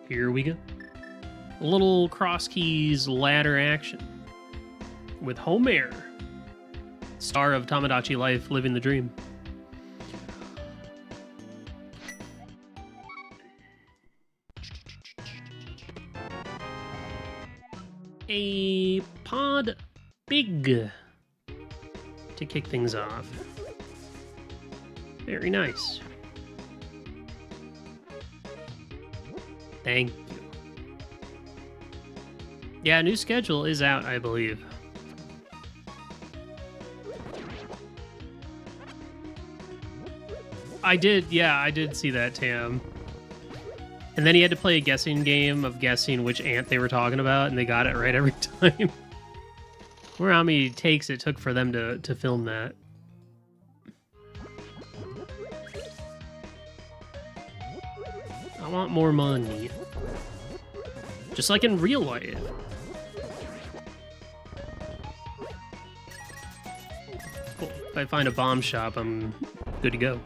Here we go. A little CrossKeys ladder action with Homer, star of Tamagotchi Life, living the dream. A pod big to kick things off. Very nice. Thank you. Yeah, new schedule is out, I believe. I did see that, Tam. And then he had to play a guessing game of guessing which ant they were talking about, and they got it right every time. I wonder how many takes it took for them to film that. I want more money. Just like in real life. Cool. If I find a bomb shop, I'm good to go.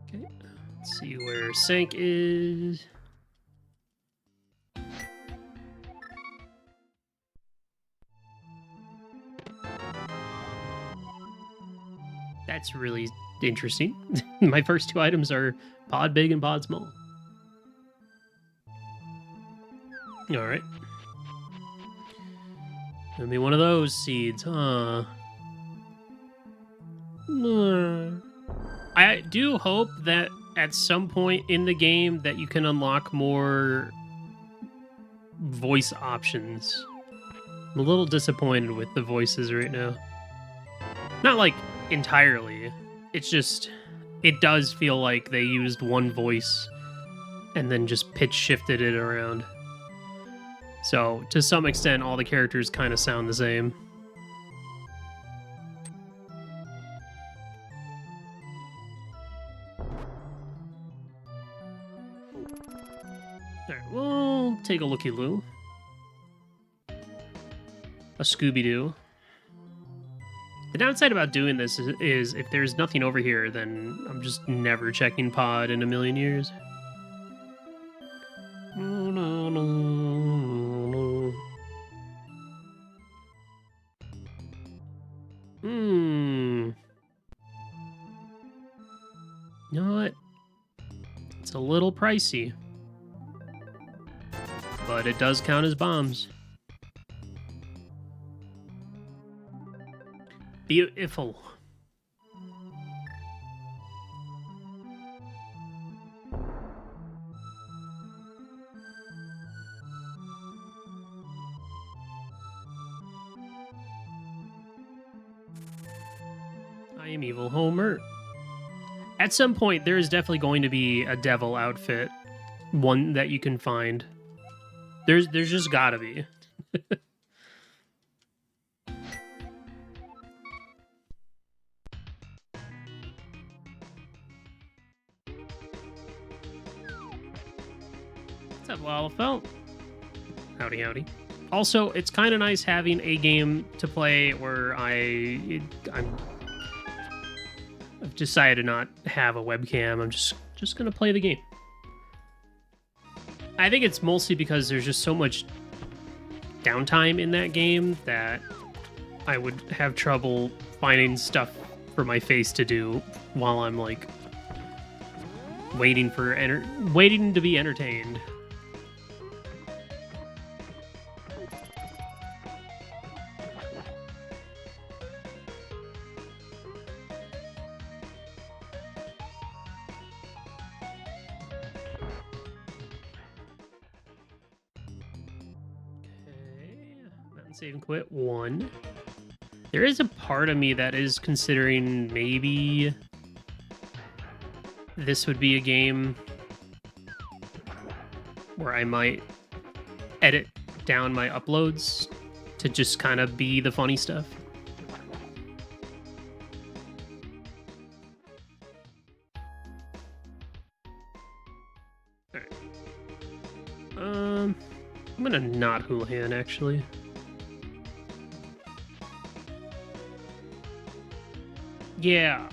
Okay, let's see where Sank is. That's really interesting. My first two items are pod big and pod small. All right. Gonna be one of those seeds, huh? I do hope that at some point in the game that you can unlock more voice options. I'm a little disappointed with the voices right now. Not like entirely. It's just, it does feel like they used one voice and then just pitch shifted it around. So, to some extent, all the characters kind of sound the same. Alright, we'll take a looky-loo. A Scooby-Doo. The downside about doing this is if there's nothing over here, then I'm just never checking pod in a million years. You know what? It's a little pricey. But it does count as bombs. Beautiful. I am evil Homer. At some point, there is definitely going to be a devil outfit, one that you can find. There's just gotta be. What's up, Lalafelt? Howdy, howdy. Also, it's kind of nice having a game to play where I've decided to not have a webcam. I'm just gonna play the game. I think it's mostly because there's just so much downtime in that game that I would have trouble finding stuff for my face to do while I'm like waiting to be entertained. Save and quit 1. There is a part of me that is considering maybe this would be a game where I might edit down my uploads to just kind of be the funny stuff. All right. I'm gonna not Houlihan actually. Yeah,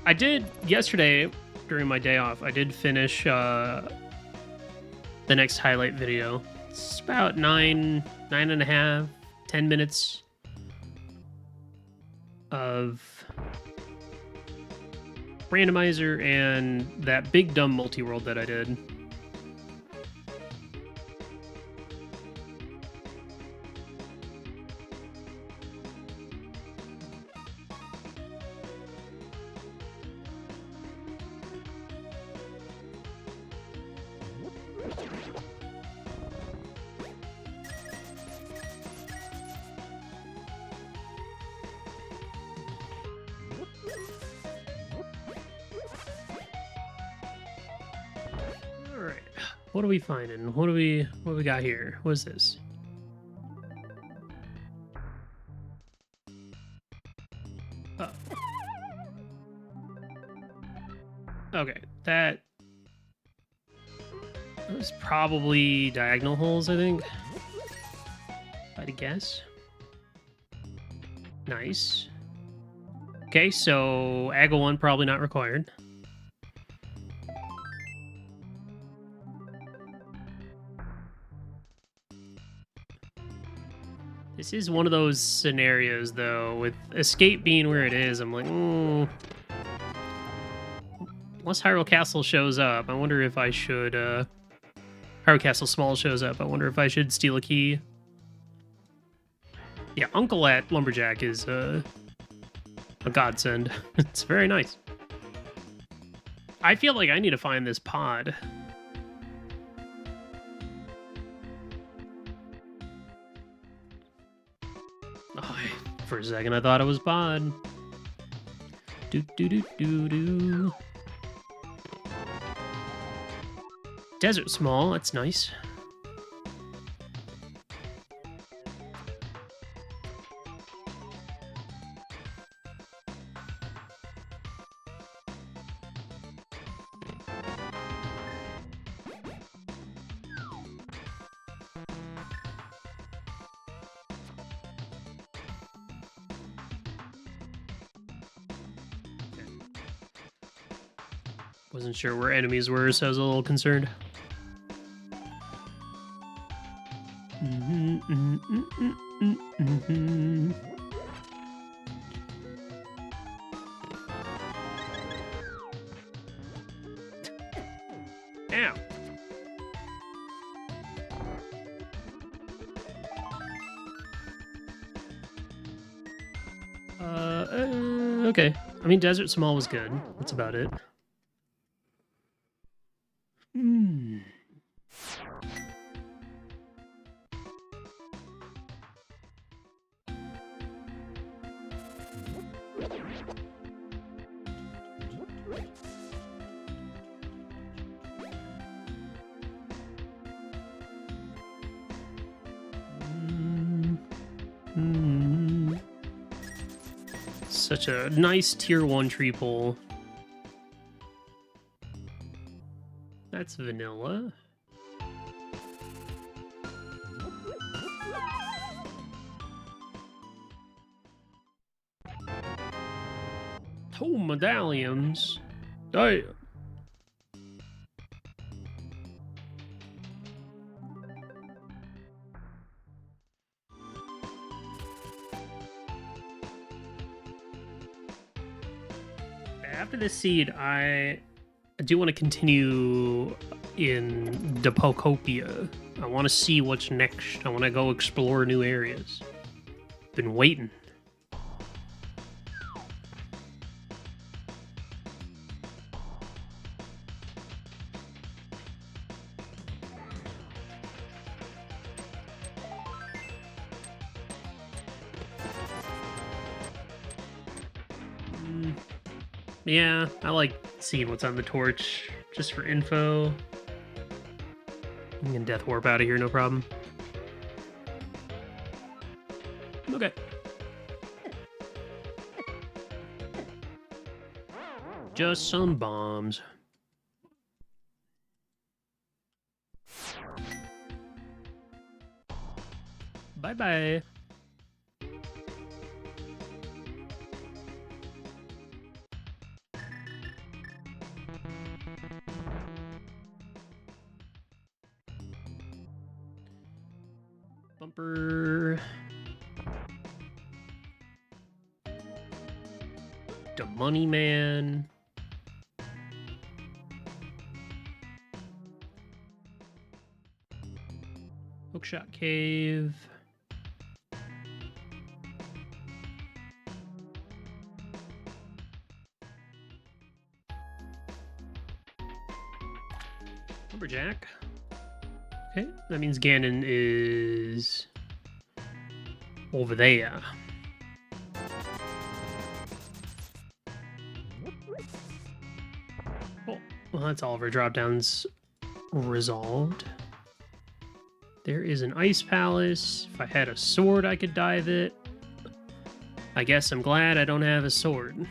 I did yesterday. during my day off, I did finish the next highlight video. It's about 9.5, 10 minutes of randomizer and that big dumb multi-world that I did. What are we finding? What do we got here? What is this? Oh. Okay, that was probably diagonal holes, I think. If I had to guess. Nice. Okay, so Aggle 1 probably not required. This is one of those scenarios, though, with escape being where it is. I'm like, unless Hyrule Castle shows up, I wonder if I should, Hyrule Castle Small shows up, I wonder if I should steal a key. Yeah, Uncle at Lumberjack is, a godsend. It's very nice. I feel like I need to find this pod. Oh, for a second, I thought it was pod. Do. Desert Small, that's nice. Wasn't sure where enemies were, so I was a little concerned. Ow. Okay. I mean, Desert Small was good. That's about it. Such a nice tier 1 tree pole. That's vanilla. Two medallions. Damn. After this seed, I do want to continue in Depocopia. I want to see what's next. I want to go explore new areas. Been waiting. Yeah, I like seeing what's on the torch, just for info. I can Death Warp out of here, no problem. Okay. Just some bombs. Bye-bye. Bumper. The Money Man. Hookshot Cave. Lumberjack. Okay, that means Ganon is over there. Oh, well, that's all of our drop downs resolved. There is an ice palace. If I had a sword, I could dive it. I guess I'm glad I don't have a sword.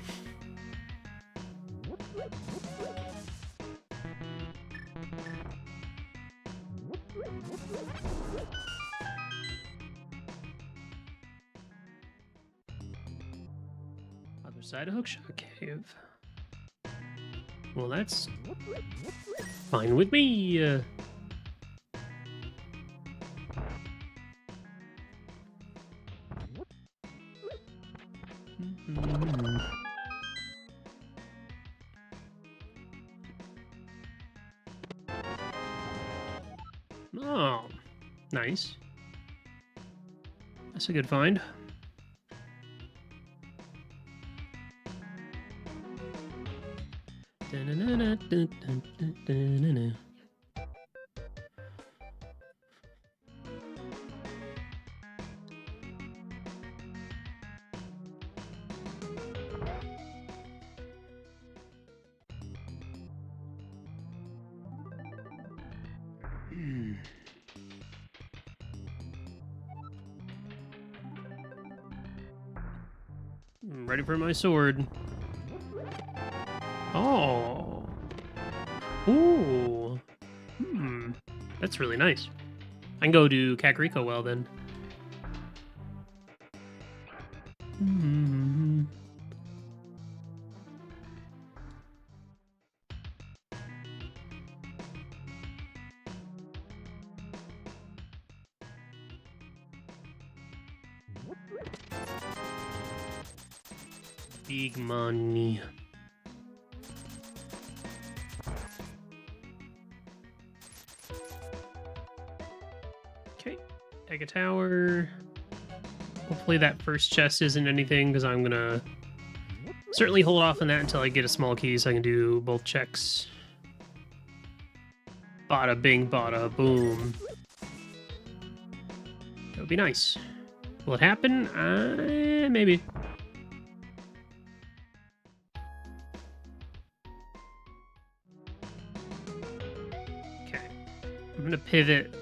Other side of Hookshot Cave. Well, that's fine with me. Oh, nice. That's a good find. I'm ready for my sword. Oh. Ooh. That's really nice. I can go to Kakariko Well then. Big money. Okay, Egg Tower. Hopefully that first chest isn't anything, because I'm gonna certainly hold off on that until I get a small key so I can do both checks. Bada bing, bada boom. That would be nice. Will it happen? Maybe. Okay. I'm gonna pivot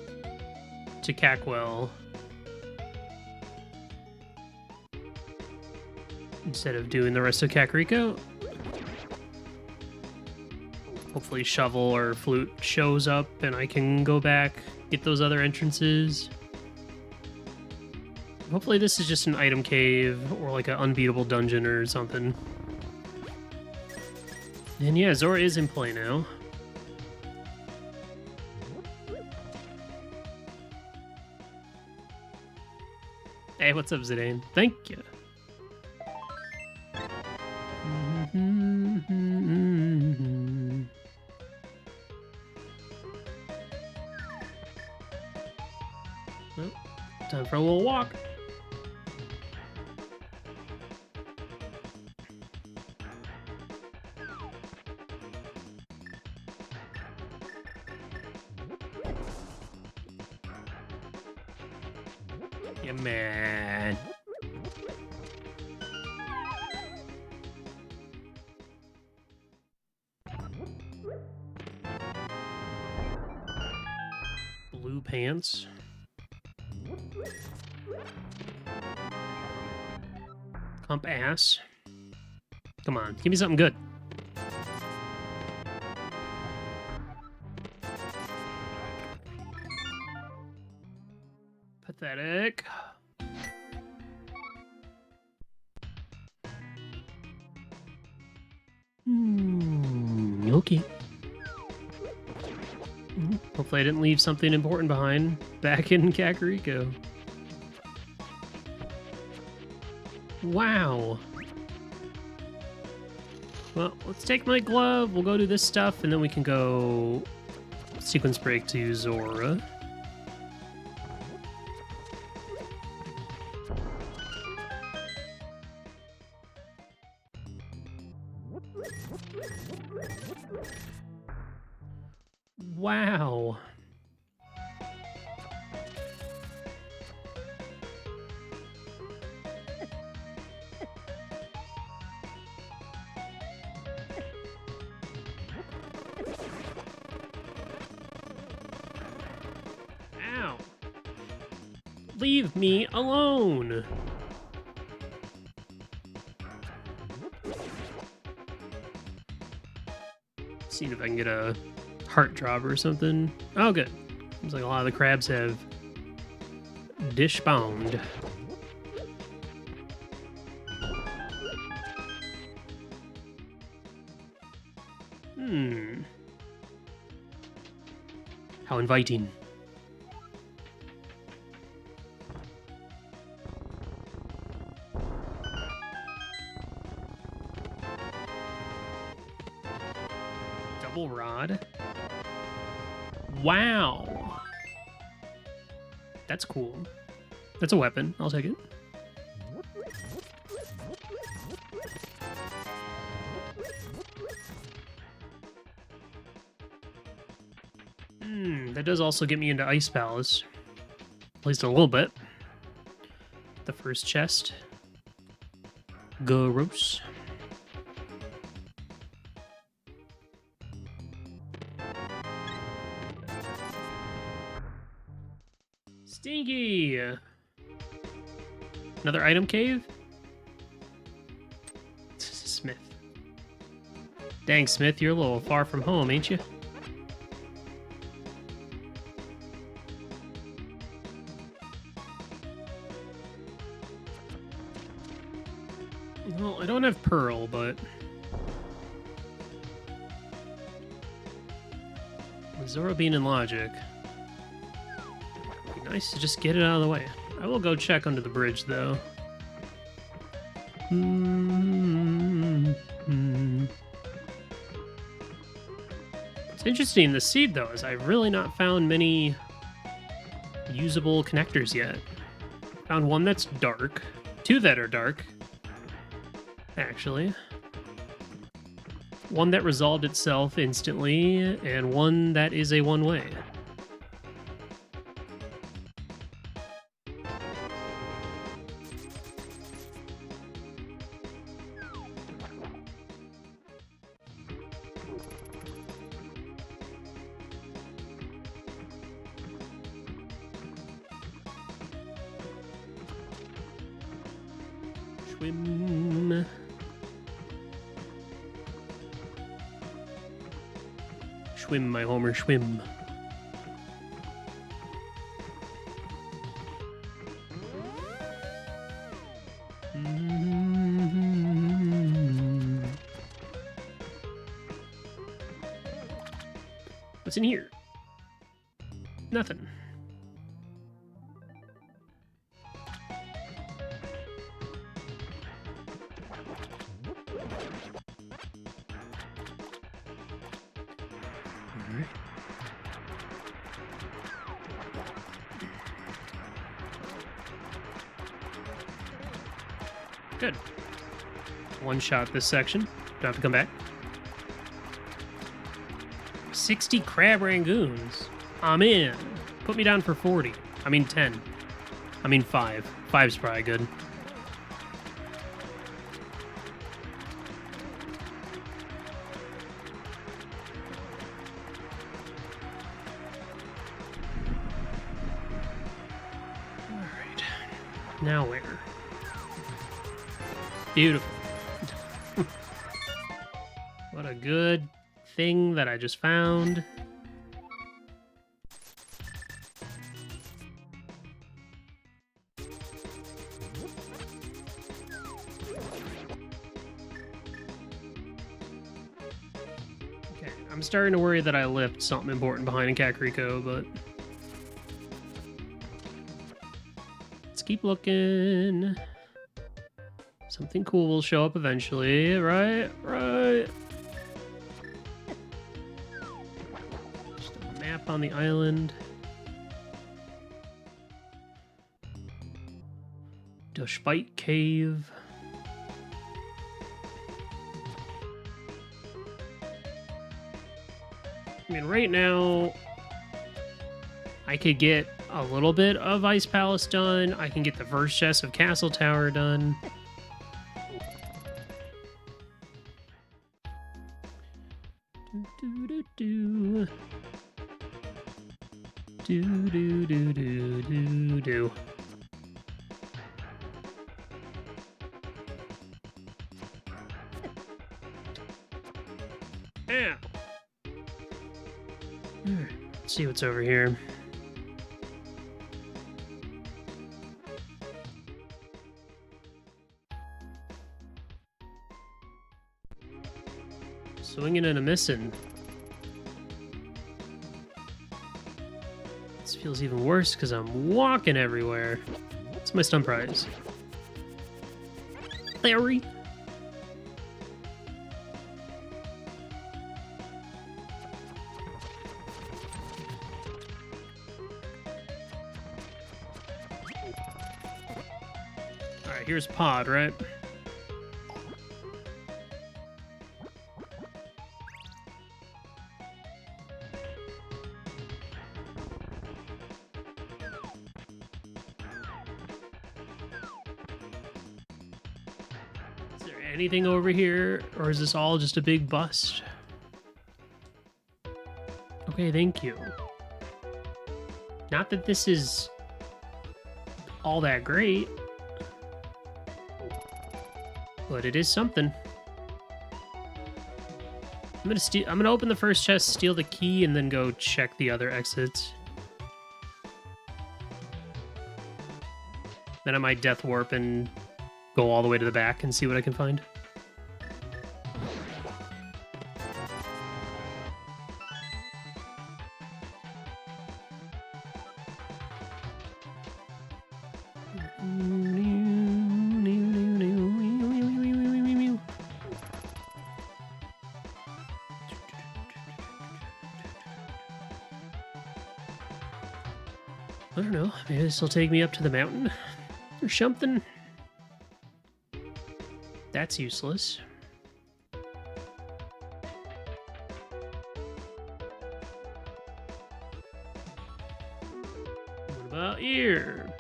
to Cackwell instead of doing the rest of Kakariko. Hopefully Shovel or Flute shows up and I can go back, get those other entrances. Hopefully this is just an item cave or like an unbeatable dungeon or something. And yeah, Zora is in play now. Hey, what's up, Zidane? Thank you. Well, time for a little walk. Yeah, man. Blue pants. Pump ass. Come on, give me something good. Pathetic. Okay. Hopefully I didn't leave something important behind back in Kakariko. Wow. Well, let's take my glove. We'll go do this stuff, and then we can go sequence break to Zora. Wow. Ow. Leave me alone. See if I can get a heart drop or something. Oh, good. Seems like a lot of the crabs have dish-bound. How inviting. Double rod. Wow. That's cool. That's a weapon. I'll take it. That does also get me into Ice Palace. At least a little bit. The first chest. Gross. Stinky! Another item cave? Smith. Dang, Smith, you're a little far from home, ain't you? Well, I don't have Pearl, but... with Zoro being in Logic... it'd be nice to just get it out of the way. I will go check under the bridge, though. It's interesting, the seed, though, is I've really not found many usable connectors yet. Found one that's dark, two that are dark, actually. One that resolved itself instantly, and one that is a one-way. Swim. Swim, my Homer, swim. What's in here? Nothing. Good. One shot this section. Don't have to come back. 60 crab rangoons. I'm in. Put me down for 40. I mean 10. I mean 5. 5's probably good. Alright. Now where? Beautiful. What a good thing that I just found. Okay, I'm starting to worry that I left something important behind in Kakariko, but let's keep looking. Something cool will show up eventually, right? Right. Just a map on the island. Despite Cave. I mean, right now, I could get a little bit of Ice Palace done. I can get the first chest of Castle Tower done. Do. Yeah. Let's see what's over here. Swinging and a missing. This feels even worse because I'm walking everywhere. What's my stun prize? Larry. Alright, here's Pod, right? Anything over here, or is this all just a big bust? Okay, thank you. Not that this is all that great, but it is something. I'm gonna open the first chest, steal the key, and then go check the other exits. Then I might death warp and go all the way to the back and see what I can find. I don't know, maybe this will take me up to the mountain or something. That's useless. What about here?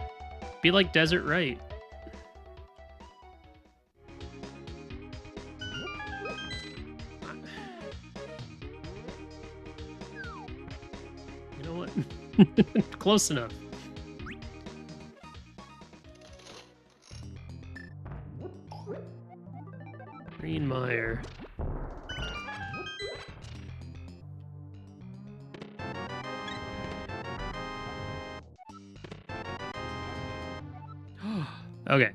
Be like Desert Right. You know what? Close enough. Green Mire. Okay.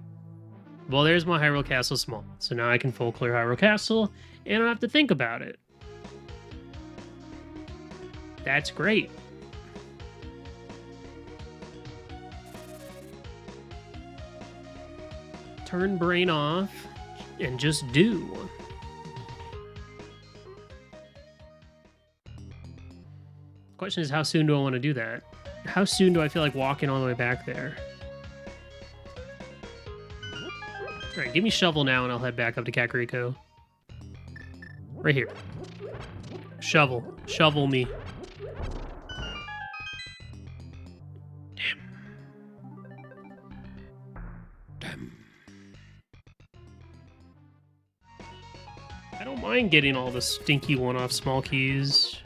Well, there's my Hyrule Castle small. So now I can full clear Hyrule Castle, and I don't have to think about it. That's great. Turn brain off and just do. Question is, how soon do I want to do that? How soon do I feel like walking all the way back there? Alright, give me shovel now and I'll head back up to Kakariko. Right here. Shovel. Shovel me. Damn. I don't mind getting all the stinky one-off small keys.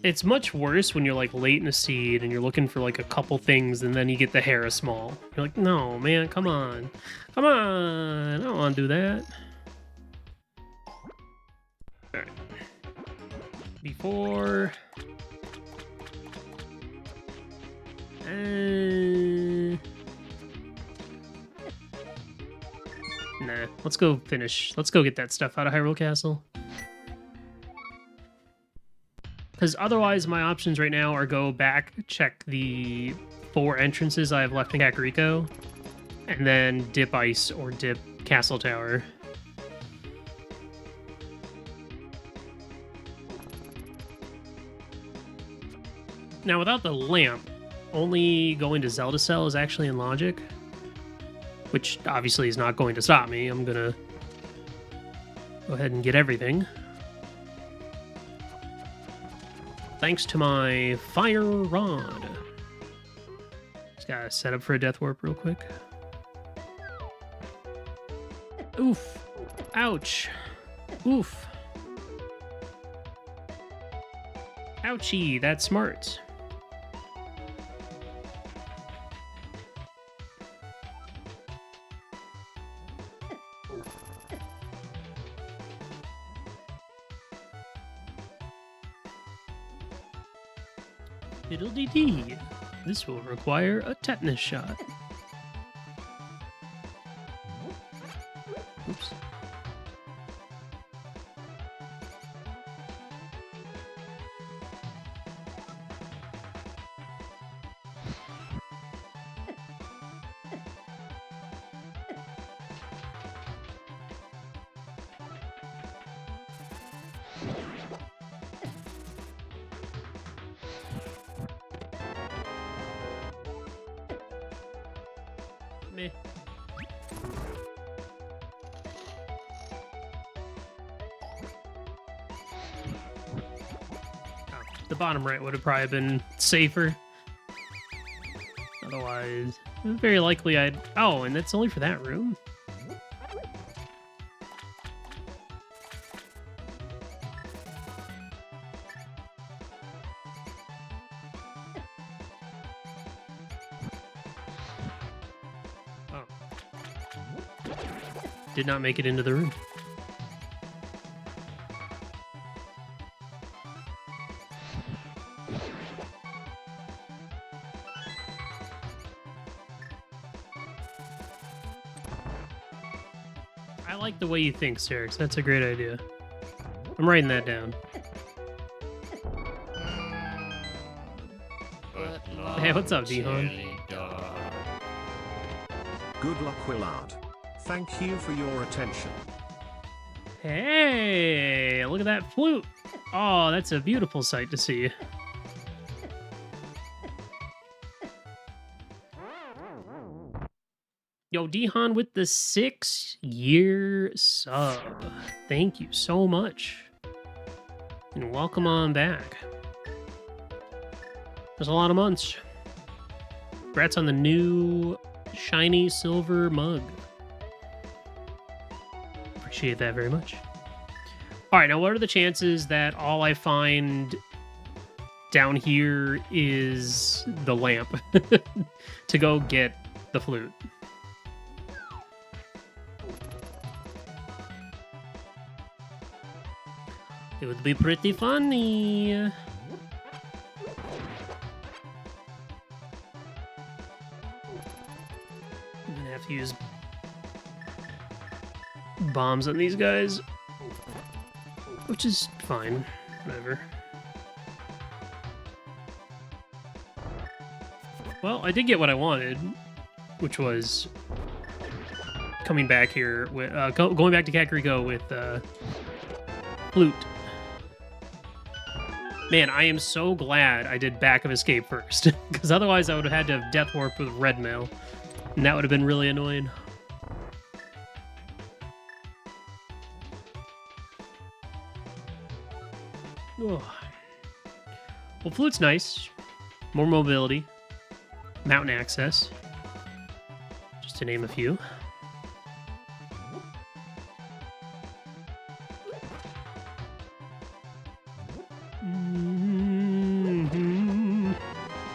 It's much worse when you're like late in a seed and you're looking for like a couple things and then you get the Hera small. You're like, no, man, come on. Come on. I don't want to do that. Alright. Before... Nah, let's go finish. Let's go get that stuff out of Hyrule Castle. Because otherwise, my options right now are go back, check the 4 entrances I have left in Kakariko, And then dip ice or dip castle tower. Now, without the lamp, only going to Zelda Cell is actually in logic, which obviously is not going to stop me. I'm gonna go ahead and get everything. Thanks to my fire rod. Just gotta set up for a death warp real quick. Oof. Ouch. Oof. Ouchie, that's smart. Fiddle-dee-dee. This will require a tetanus shot. Oops. Meh. Oh, the bottom right would have probably been safer. Otherwise, very likely I'd... Oh, and that's only for that room? Oh. Did not make it into the room. I like the way you think, Serix. That's a great idea. I'm writing that down. Hey, what's up, Dihon? Good luck, Willard. Thank you for your attention. Hey, look at that flute. Oh, that's a beautiful sight to see. Yo, Dihon with the 6-year sub. Thank you so much. And welcome on back. There's a lot of months. Congrats on the new shiny silver mug. Appreciate that very much. All right, now what are the chances that all I find down here is the lamp to go get the flute? It would be pretty funny. I'm gonna have to use bombs on these guys, which is fine. Whatever. Well, I did get what I wanted, which was coming back here with going back to Kakariko with flute. Man, I am so glad I did Back of Escape first, because otherwise I would have had to have Death Warp with Red Mail, and that would have been really annoying. Oh. Well, flute's nice. More mobility. Mountain access. Just to name a few.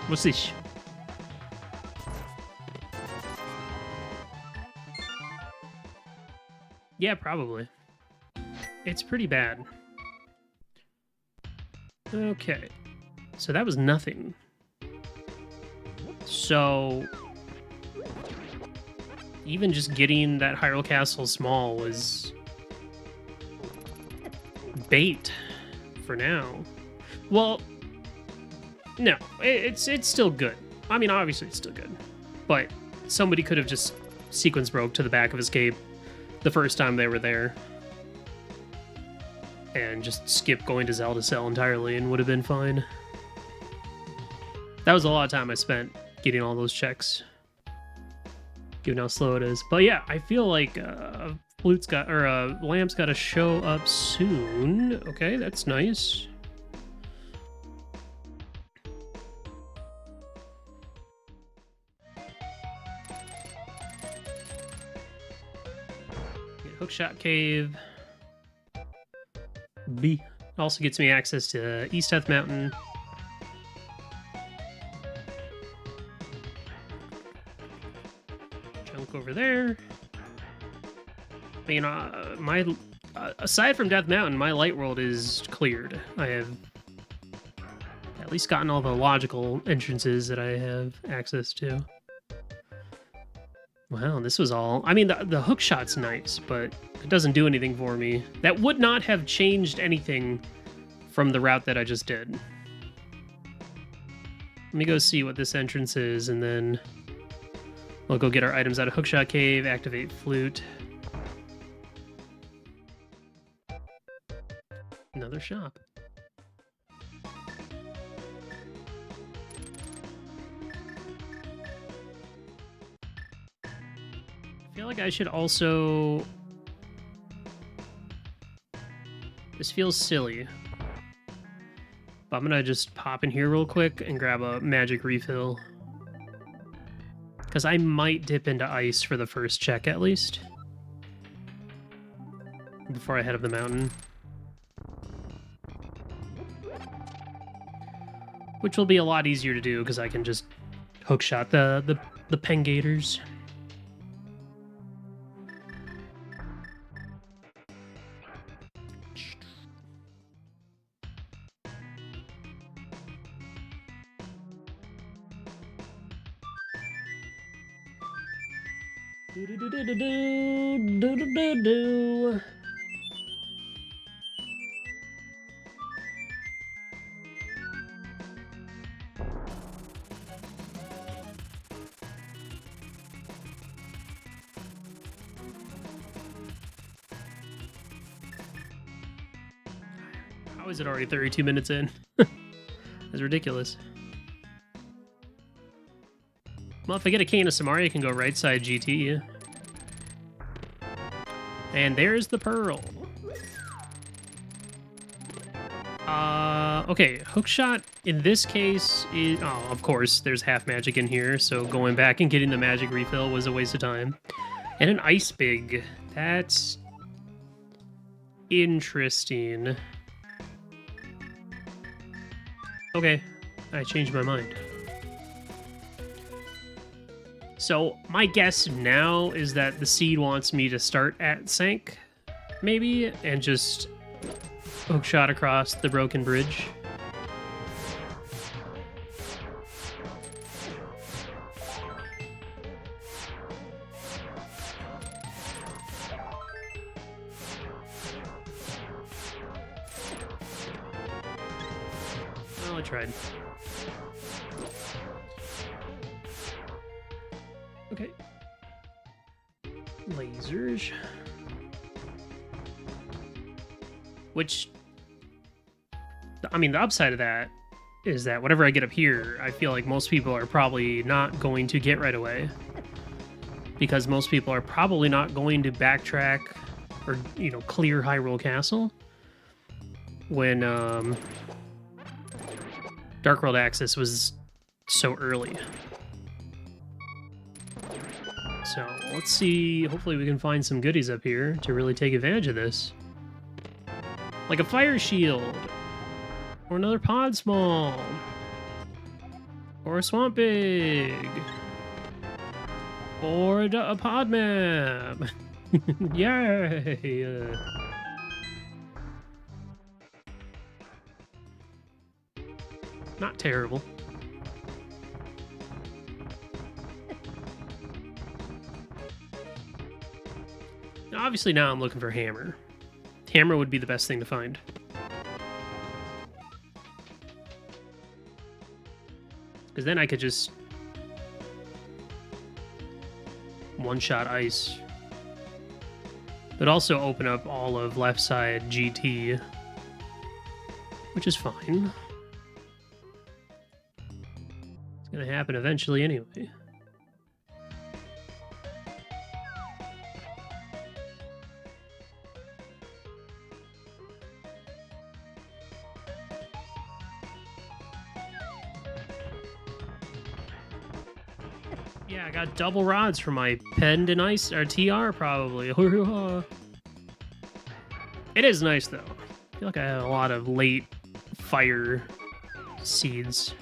What's this? Yeah, probably. It's pretty bad. Okay. So that was nothing. So even just getting that Hyrule Castle small was bait for now. Well, no, it's still good. I mean, obviously it's still good, but somebody could have just sequence broke to the back of Escape the first time they were there. And just skip going to Zelda Cell entirely and would have been fine. That was a lot of time I spent getting all those checks, given how slow it is. But yeah, I feel like Lamp's got to show up soon. Okay, that's nice. Get Hookshot Cave. B. Also gets me access to East Death Mountain. Chunk over there. I mean, aside from Death Mountain, my light world is cleared. I have at least gotten all the logical entrances that I have access to. Wow, this was all... I mean, the hook shot's nice, but it doesn't do anything for me. That would not have changed anything from the route that I just did. Let me go see what this entrance is, and then we'll go get our items out of Hookshot Cave, activate Flute. Another shop. I feel like I should also... This feels silly. But I'm gonna just pop in here real quick and grab a magic refill. Because I might dip into ice for the first check at least. Before I head up the mountain. Which will be a lot easier to do because I can just hookshot the pengators. Do-do-do-do-do-do-do-do-do. How is it already 32 minutes in? That's ridiculous. Well, if I get a cane of Samaria, I can go right side GT. And there's the pearl. Okay, hookshot in this case is... Oh, of course, there's half magic in here, so going back and getting the magic refill was a waste of time. And an ice big. That's interesting. Okay, I changed my mind. So my guess now is that the seed wants me to start at Sank, maybe, and just hookshot across the broken bridge. Well, I tried. Okay. Lasers. Which, I mean, the upside of that is that whatever I get up here, I feel like most people are probably not going to get right away. Because most people are probably not going to backtrack or, you know, clear Hyrule Castle when Dark World Access was so early. So let's see, hopefully we can find some goodies up here to really take advantage of this. Like a fire shield, or another pod small, or a swamp big, or a pod map. Yay! Not terrible. Obviously now I'm looking for hammer. Hammer would be the best thing to find. Because then I could just one-shot ice. But also open up all of left side GT, which is fine. It's gonna happen eventually anyway. Yeah, I got double rods for my Pend and Ice, or TR probably. It is nice though. I feel like I have a lot of late fire seeds.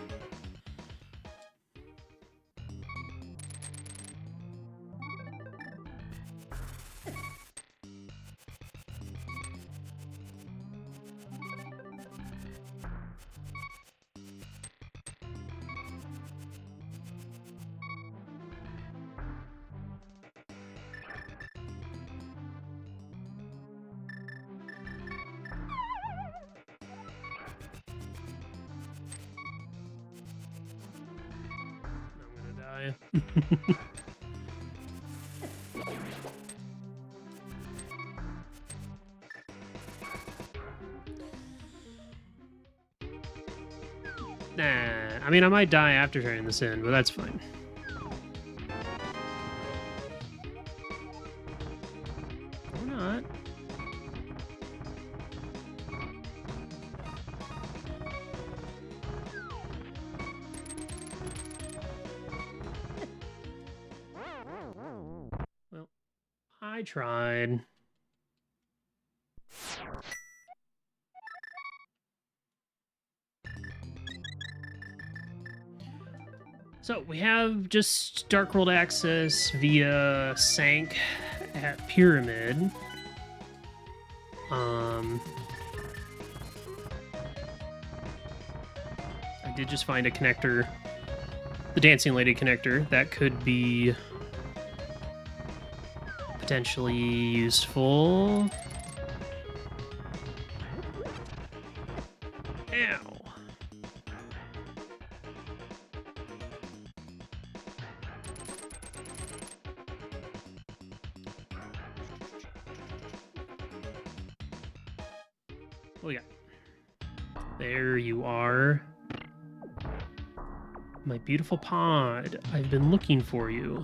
Nah, I mean, I might die after turning this in, but that's fine. Or not. Well, I tried. So we have just Dark World access via Sank at Pyramid. I did just find a connector, the Dancing Lady connector, that could be potentially useful. Ow. Oh yeah. There you are. My beautiful pod. I've been looking for you.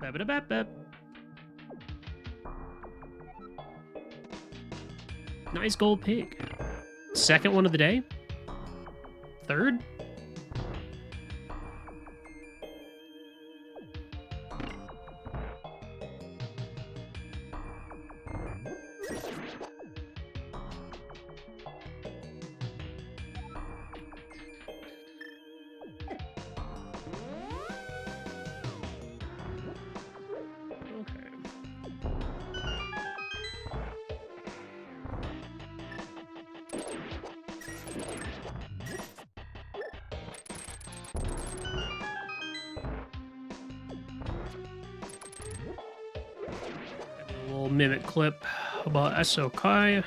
Bap-a-da-bap-bap. Nice gold pig. Second one of the day? Third? Minute clip about SOK. Wow,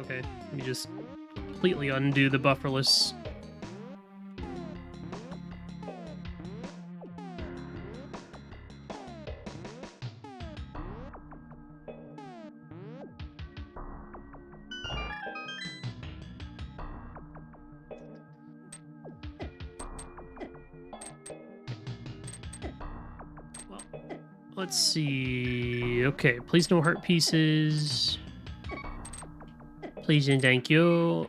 okay. Let me just completely undo the bufferless. Let's see. Okay, please no heart pieces. Please and thank you.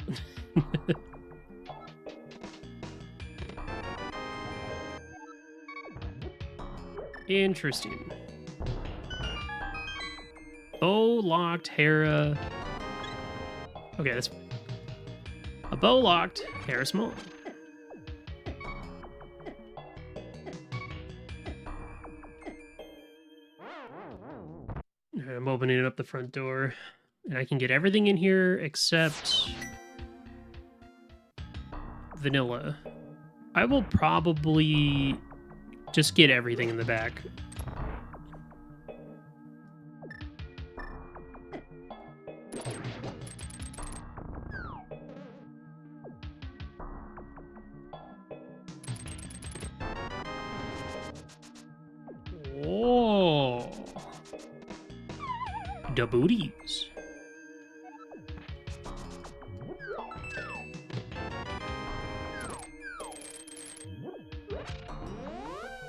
Interesting. Bow locked Hera. Okay, that's fine. A bow locked Hera small. I'm opening up the front door, and I can get everything in here except vanilla. I will probably just get everything in the back. Oh, the booties.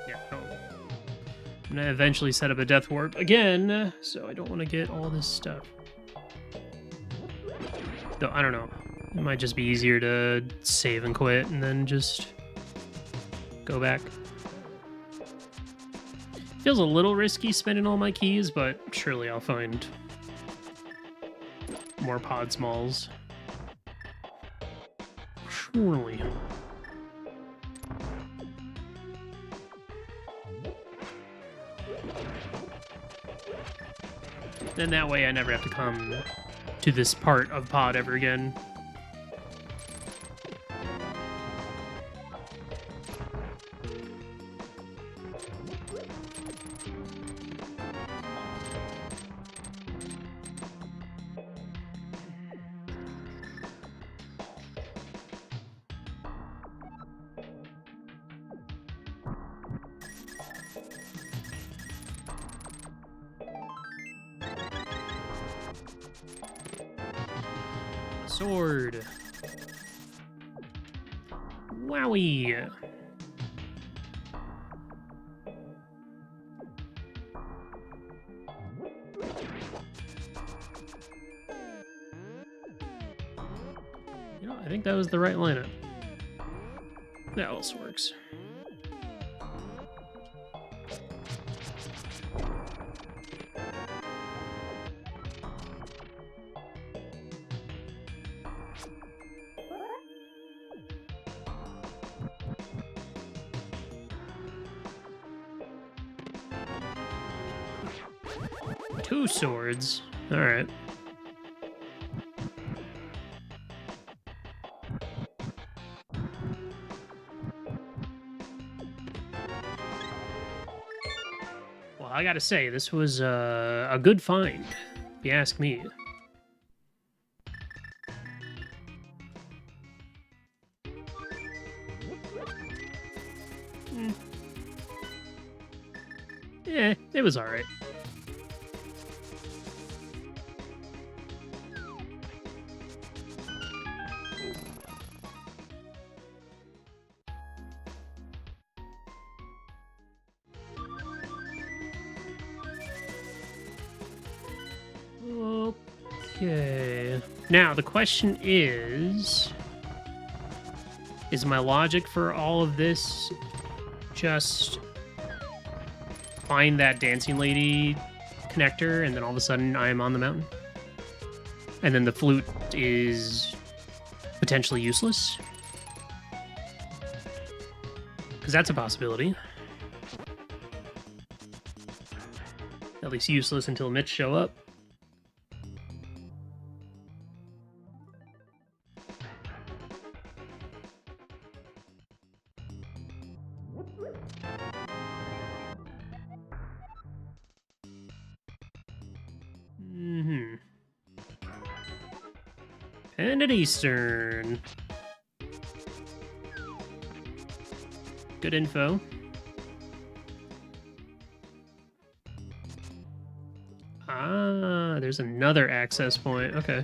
Yeah, no. I'm gonna eventually set up a death warp again, so I don't want to get all this stuff. Though, I don't know. It might just be easier to save and quit and then just go back. Feels a little risky spending all my keys, but surely I'll find more pod smalls. Surely. Then that way I never have to come to this part of pod ever again. Sword. Wowie. You know, I think that was the right lineup. That also works. Two swords. All right. Well, I gotta say, this was a good find, if you ask me. Yeah, it was all right. Okay. Now, the question is my logic for all of this just find that dancing lady connector and then all of a sudden I am on the mountain? And then the flute is potentially useless? Because that's a possibility. At least useless until Mitch show up. And at Eastern. Good info. Ah, there's another access point. Okay.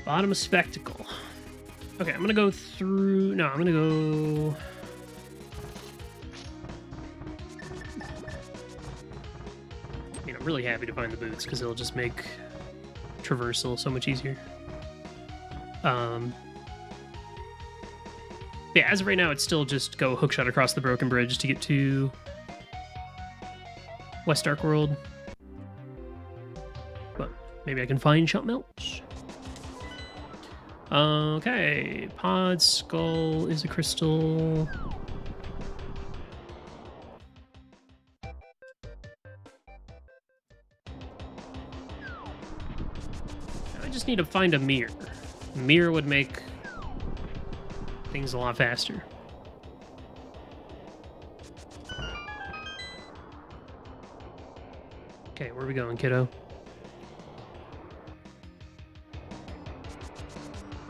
Bottom of Spectacle. Okay, I'm gonna go through... No, I'm gonna go... I mean, I'm really happy to find the boots because it'll just make traversal so much easier. Yeah, as of right now, it's still just go hookshot across the broken bridge to get to West Dark World. But maybe I can find shot melts. Okay, pod skull is a crystal. I just need to find a mirror. A mirror would make things a lot faster. Okay, where are we going, kiddo?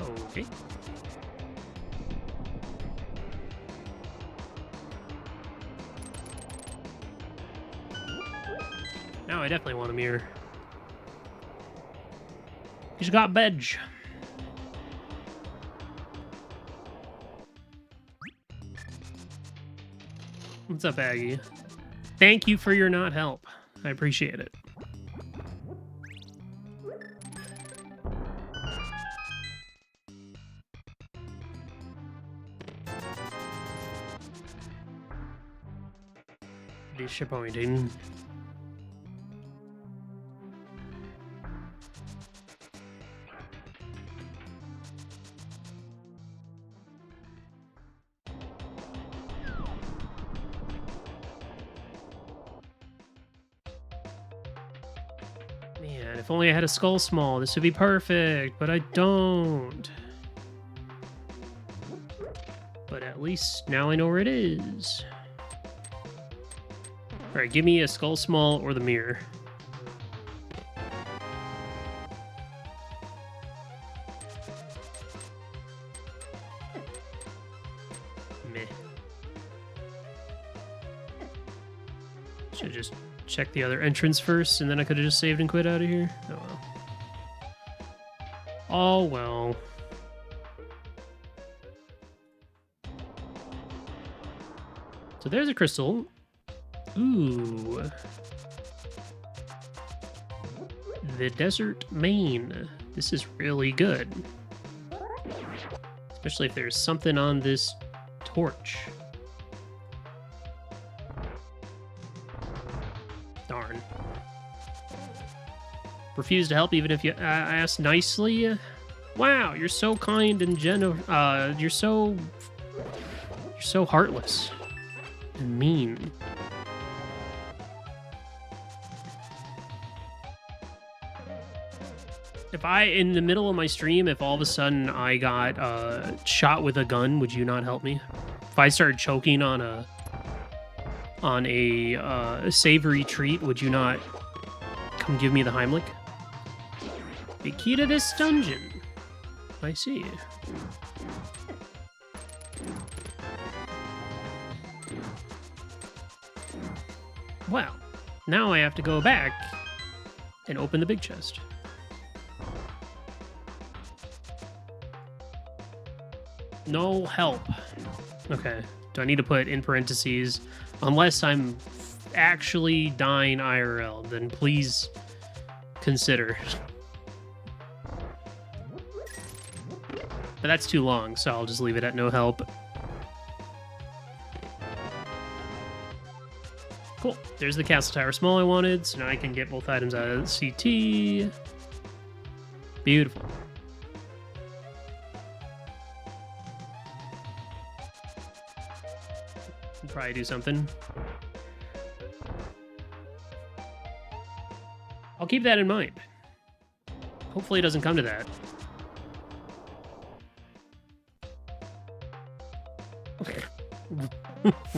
Okay. Now I definitely want a mirror. He's got bedge. What's up, Aggie? Thank you for your not help. I appreciate it. Disappointing. Man, if only I had a skull small, this would be perfect, but I don't. But at least now I know where it is. Alright, give me a skull small or the mirror. Meh. Should've just checked the other entrance first, and then I could've just saved and quit out of here. Oh well. Oh well. So there's a crystal. Ooh. The desert main. This is really good. Especially if there's something on this torch. Darn. Refuse to help even if you ask nicely. Wow, you're so kind and you're so heartless and mean. If in the middle of my stream, if all of a sudden I got shot with a gun, would you not help me? If I started choking on a savory treat, would you not come give me the Heimlich? The key to this dungeon. I see. Well, now I have to go back and open the big chest. No help. Okay. Do I need to put in parentheses, unless I'm actually dying IRL, then please consider. But that's too long, so I'll just leave it at no help. Cool. There's the castle tower small I wanted, so now I can get both items out of the CT. Beautiful. Probably do something. I'll keep that in mind. Hopefully it doesn't come to that.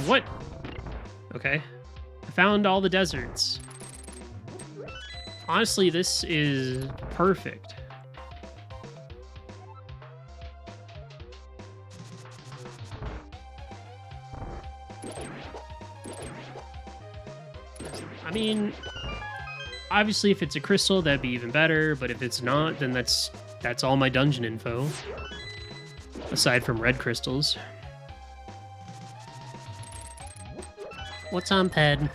What? Okay. I found all the deserts. Honestly, this is perfect. I mean, obviously if it's a crystal, that'd be even better, but if it's not, then that's all my dungeon info. Aside from red crystals. What's on Ped?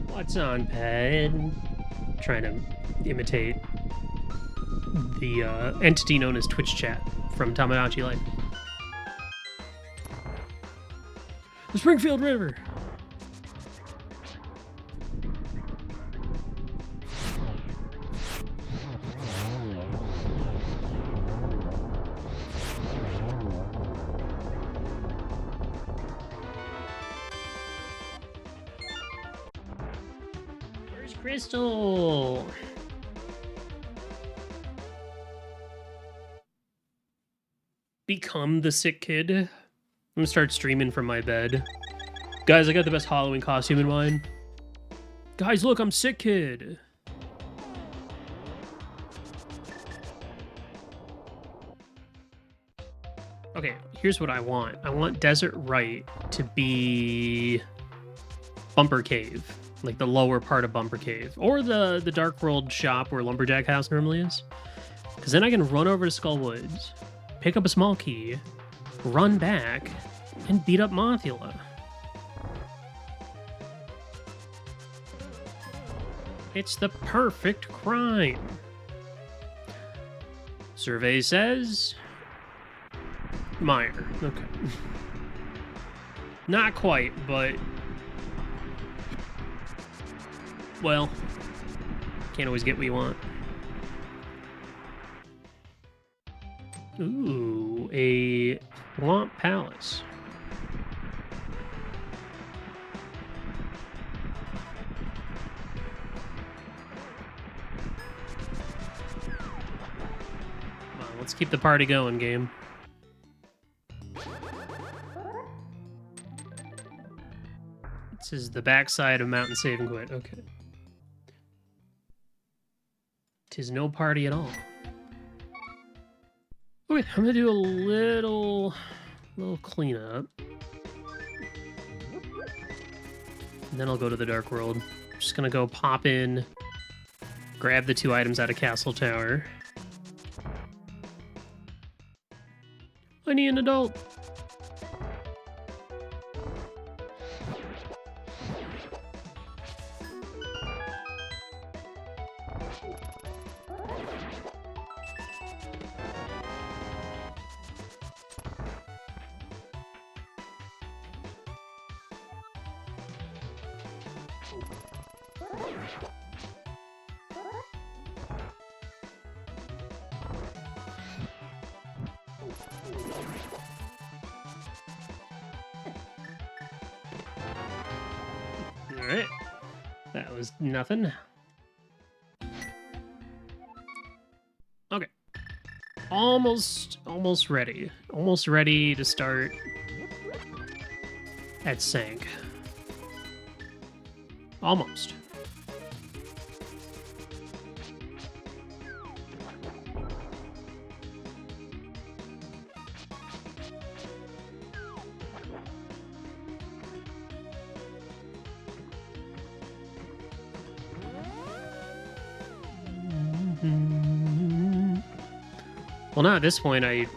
What's on Ped? Trying to imitate the entity known as Twitch Chat from Tamagotchi Life. The Springfield River. Where's Crystal? become the sick kid. I'm gonna start streaming from my bed. Guys, I got the best Halloween costume in mind. Guys, look, I'm sick kid. Okay, here's what I want. I want Desert Right to be Bumper Cave, like the lower part of Bumper Cave, or the Dark World shop where Lumberjack House normally is. Because then I can run over to Skull Woods, pick up a small key, run back, and beat up Mothula. It's the perfect crime. Survey says Meyer. Okay. Not quite, but well, can't always get what you want. Ooh, a Swamp Palace. Come on, let's keep the party going, game. This is the backside of Mountain Save and Quit. Okay. 'Tis no party at all. Okay, I'm gonna do a little cleanup. And then I'll go to the Dark World. Just gonna go pop in, grab the 2 items out of Castle Tower. I need an adult. Alright. That was nothing. Okay. Almost ready. Almost ready to start at Sank. Almost. Well, now at this point, I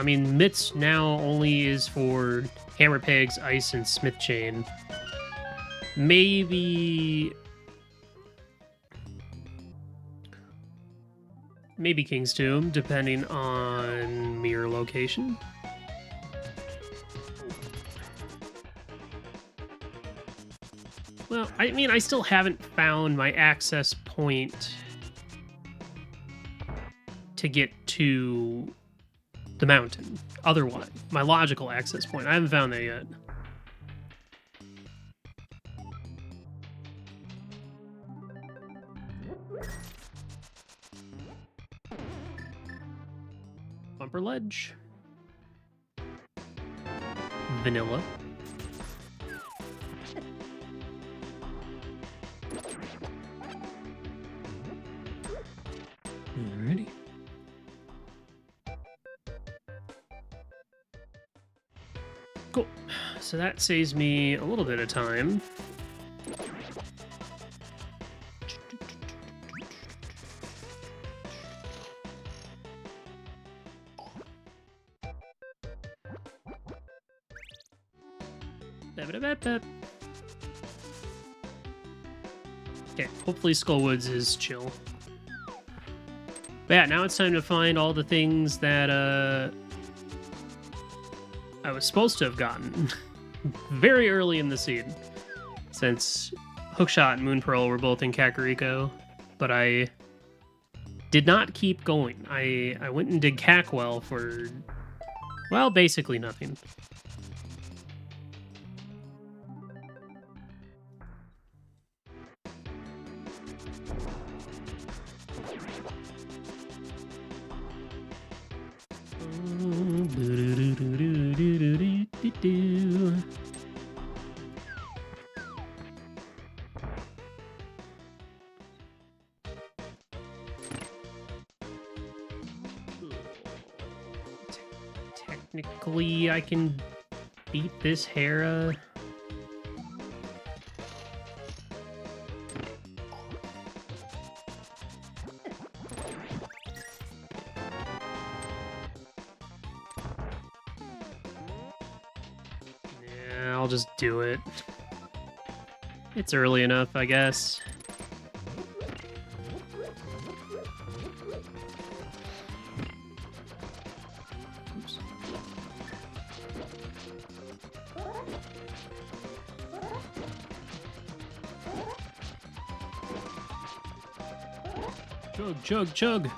mean, Mitts now only is for Hammer Pegs, Ice, and Smith Chain. Maybe King's Tomb, depending on mirror location. Well, I mean, I still haven't found my access point to get to the mountain. Otherwise, my logical access point. I haven't found that yet. Bumper ledge. Vanilla. Alrighty. Cool. So that saves me a little bit of time. Okay, hopefully Skullwoods is chill. But yeah, now it's time to find all the things that I was supposed to have gotten very early in the seed, since Hookshot and Moonpearl were both in Kakariko, but I did not keep going. I went and did Cackwell for, well, basically nothing. Technically, I can beat this Hera. Yeah, I'll just do it. It's early enough, I guess. Oops. Chug, chug, chug.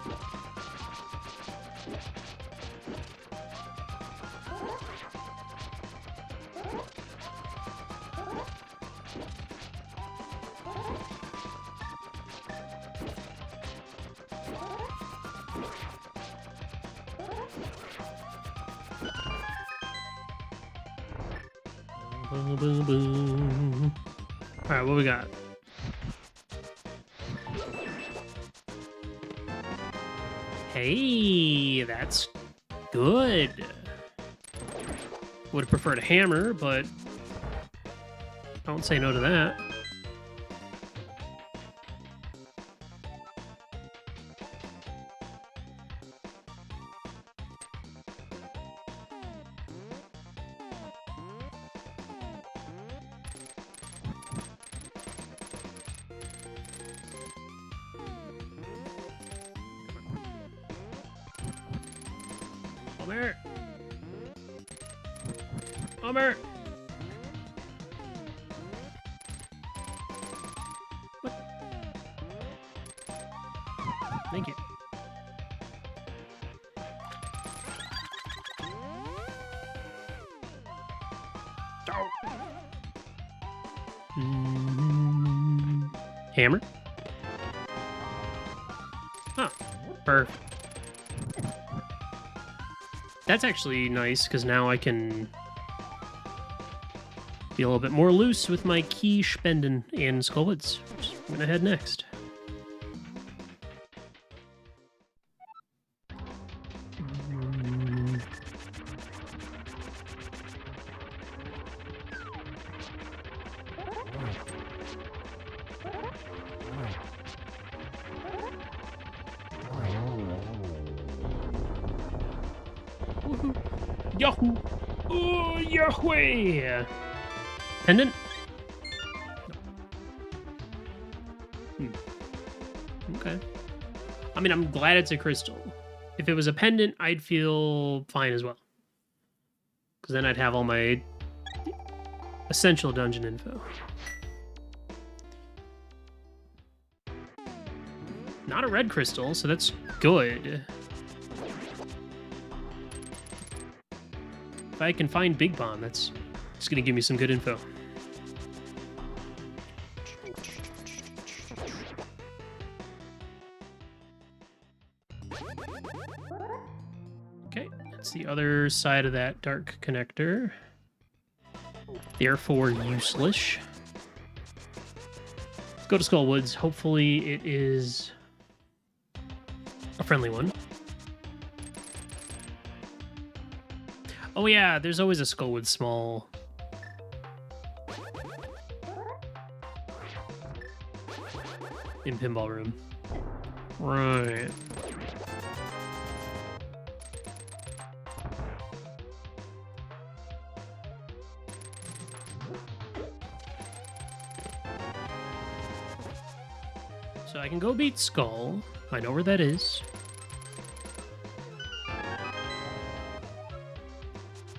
Boom, boom, boom. All right, what we got? Hey, that's good. Would have preferred a hammer, but don't say no to that. Homer! Homer! What? Thank you. Hammer? Oh, perfect. That's actually nice, because now I can be a little bit more loose with my key spending in Skullwoods, which I'm going to head next. Yahoo! Oh, Yahweh! Pendant? No. Okay. I mean, I'm glad it's a crystal. If it was a pendant, I'd feel fine as well. Because then I'd have all my essential dungeon info. Not a red crystal, so that's good. If I can find Big Bomb, that's going to give me some good info. Okay, that's the other side of that dark connector. Therefore useless. Let's go to Skullwoods. Hopefully it is a friendly one. Oh yeah, there's always a Skullwood small. In Pinball Room. Right. So I can go beat Skull. I know where that is.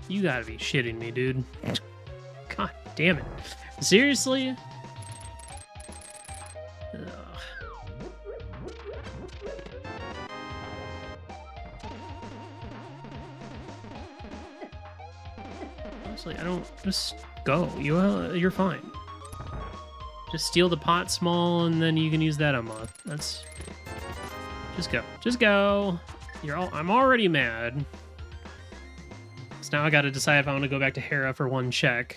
You gotta be shitting me, dude. God damn it. Seriously? Ugh. Honestly, I don't... Just go. You're fine. Just steal the pot small, and then you can use that on Moth. That's... Just go. Just go. I'm already mad. So now I gotta decide if I want to go back to Hera for one check.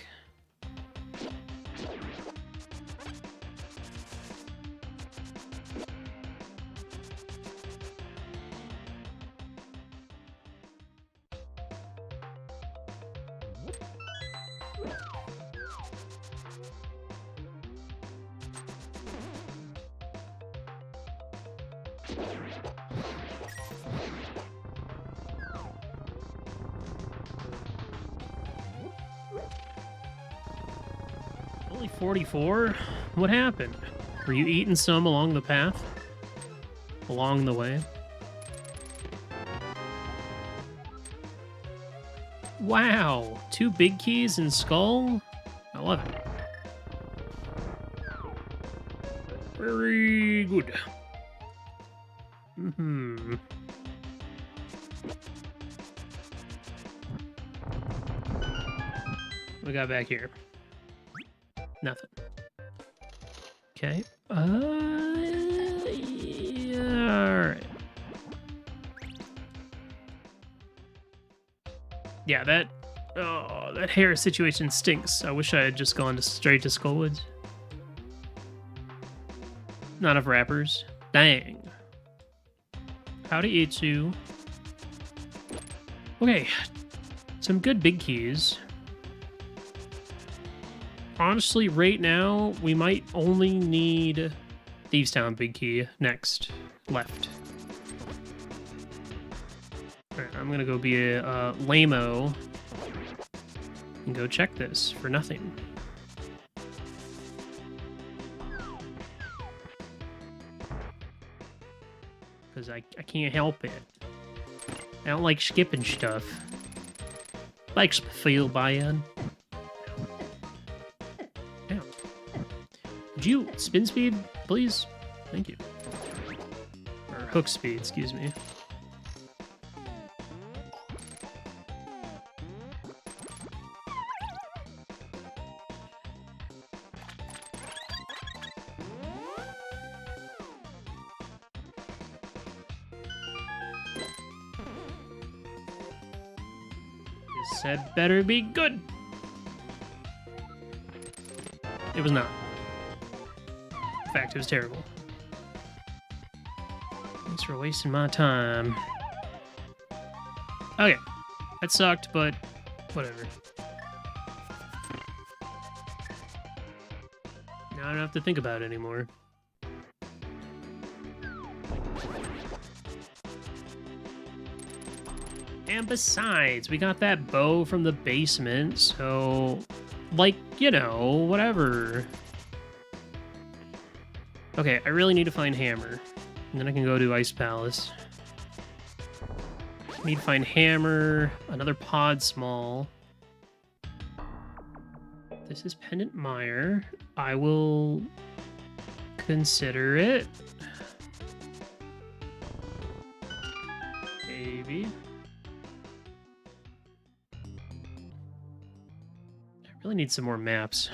Only 44? What happened? Were you eating some along the path? Along the way? Wow! 2 big keys and skull? I love it. Very good. Mm-hmm. What we got back here? Nothing. Okay. Yeah, alright. Yeah, that hair situation stinks. I wish I had just gone straight to Skullwoods. Not enough wrappers. Dang. Howdy, A2. Okay. Some good big keys. Honestly, right now, we might only need Thieves Town big key next. Left. Alright, I'm gonna go be a lame-o and go check this for nothing. Because I can't help it. I don't like skipping stuff. Makes me feel bad. Ow. Would you spin speed, please? Thank you. Or hook speed, excuse me. That better be good. It was not. In fact, it was terrible. Thanks for wasting my time. Okay. That sucked, but whatever. Now I don't have to think about it anymore. And besides, we got that bow from the basement, so, like, you know, whatever. Okay, I really need to find Hammer. And then I can go to Ice Palace. Need to find Hammer, another Pod Small. This is Pendant Mire. I will consider it. Maybe. Really need some more maps.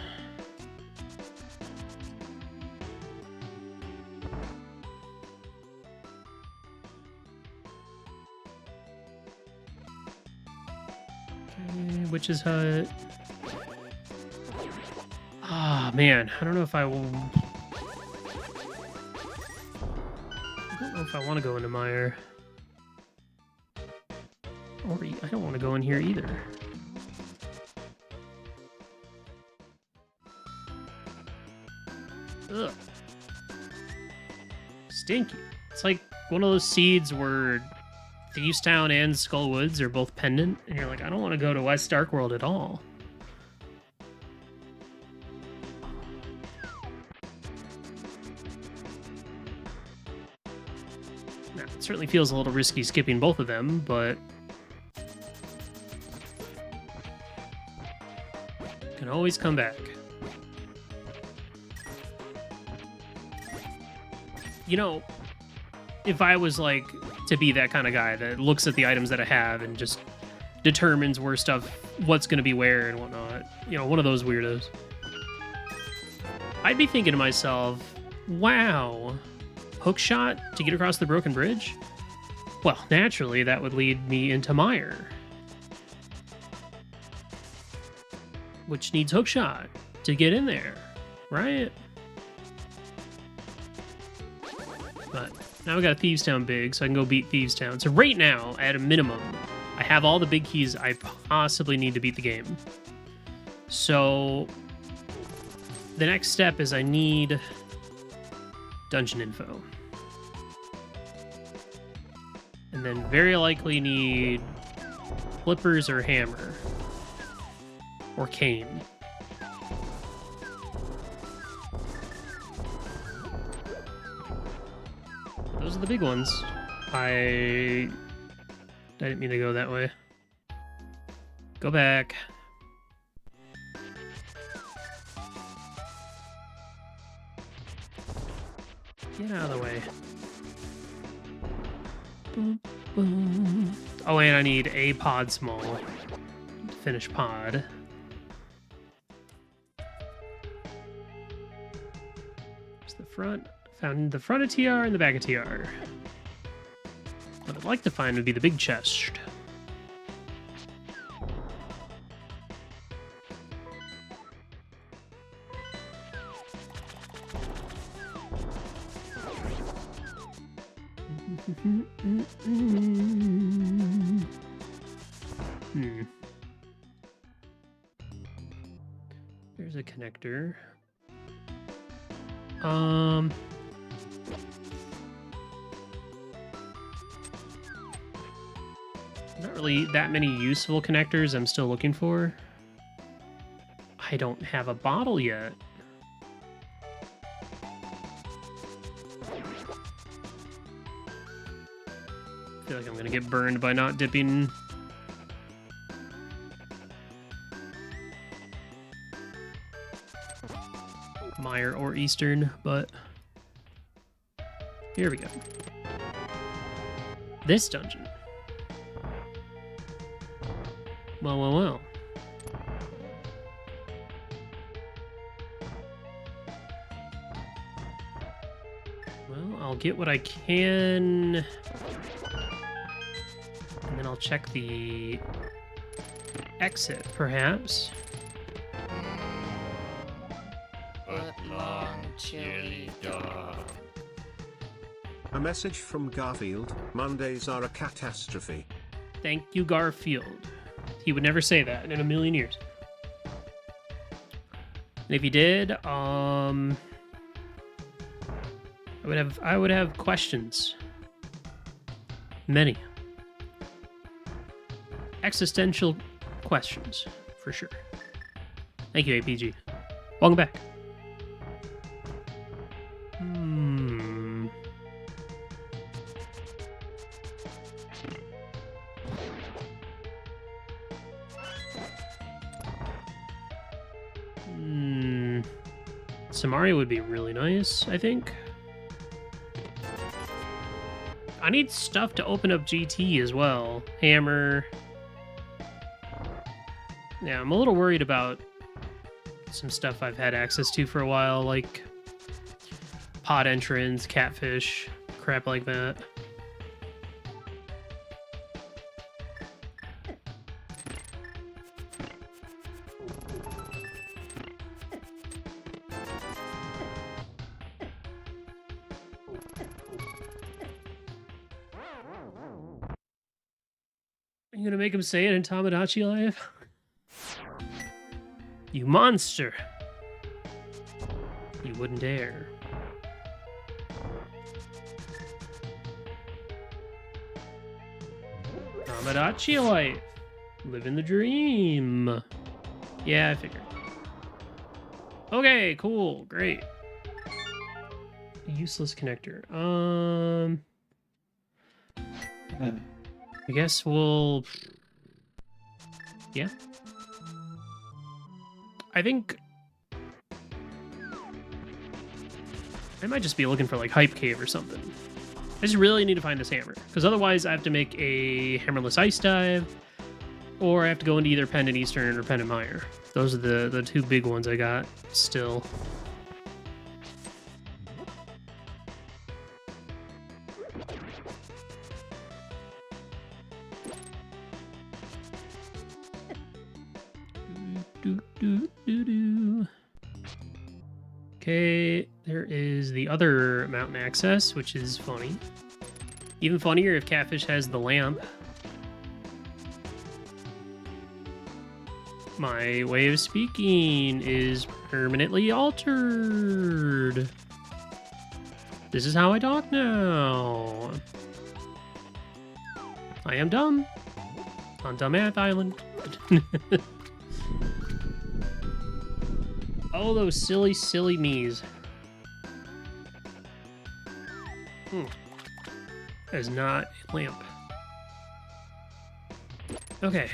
Okay, Witch's Hut. Ah, man, I don't know if I will. I don't know if I want to go into Mire. Or I don't want to go in here either. Ugh. Stinky. It's like one of those seeds where Thieves Town and Skullwoods are both pendant, and you're like, I don't want to go to West Dark World at all. Now, it certainly feels a little risky skipping both of them, but can always come back. You know, if I was like to be that kind of guy that looks at the items that I have and just determines what's going to be where and whatnot, you know, one of those weirdos, I'd be thinking to myself, wow, hook shot to get across the broken bridge? Well, naturally, that would lead me into Mire. which needs hookshot to get in there, right? But now we got Thieves Town big, so I can go beat Thieves Town. So right now, at a minimum, I have all the big keys I possibly need to beat the game. So the next step is I need dungeon info. And then very likely need flippers or hammer. Or cane. Those are the big ones. I didn't mean to go that way. Go back. Get out of the way. Oh, and I need a pod small to finish pod. There's the front. Found the front of TR and the back of TR. What I'd like to find would be the big chest. There's a connector. Not really that many useful connectors I'm still looking for. I don't have a bottle yet. I feel like I'm gonna get burned by not dipping. Meyer or Eastern, but here we go. This dungeon. Well. Well, I'll get what I can. And then I'll check the exit, perhaps. A message from Garfield: Mondays are a catastrophe. Thank you, Garfield. He would never say that in a million years. And if he did, I would have questions. Many. Existential questions, for sure. Thank you, APG. Welcome back. Samaria would be really nice, I think. I need stuff to open up GT as well. Hammer. Yeah, I'm a little worried about some stuff I've had access to for a while, like pod entrance, catfish, crap like that. You gonna make him say it in Tamagotchi Live? You monster! You wouldn't dare. Tamagotchi Life! Living the dream! Yeah, I figured. Okay, cool, great. Useless connector. I guess we'll... Yeah. I think... I might just be looking for, like, Hype Cave or something. I just really need to find this hammer. Because otherwise I have to make a hammerless ice dive. Or I have to go into either Pendant Eastern or Pendant Meyer. Those are the two big ones I got still. Okay, there is the other mountain access, which is funny. Even funnier if Catfish has the lamp. My way of speaking is permanently altered. This is how I talk now. I am dumb. On Dumbath Island. Oh, those silly, silly me's. That is not a lamp. Okay.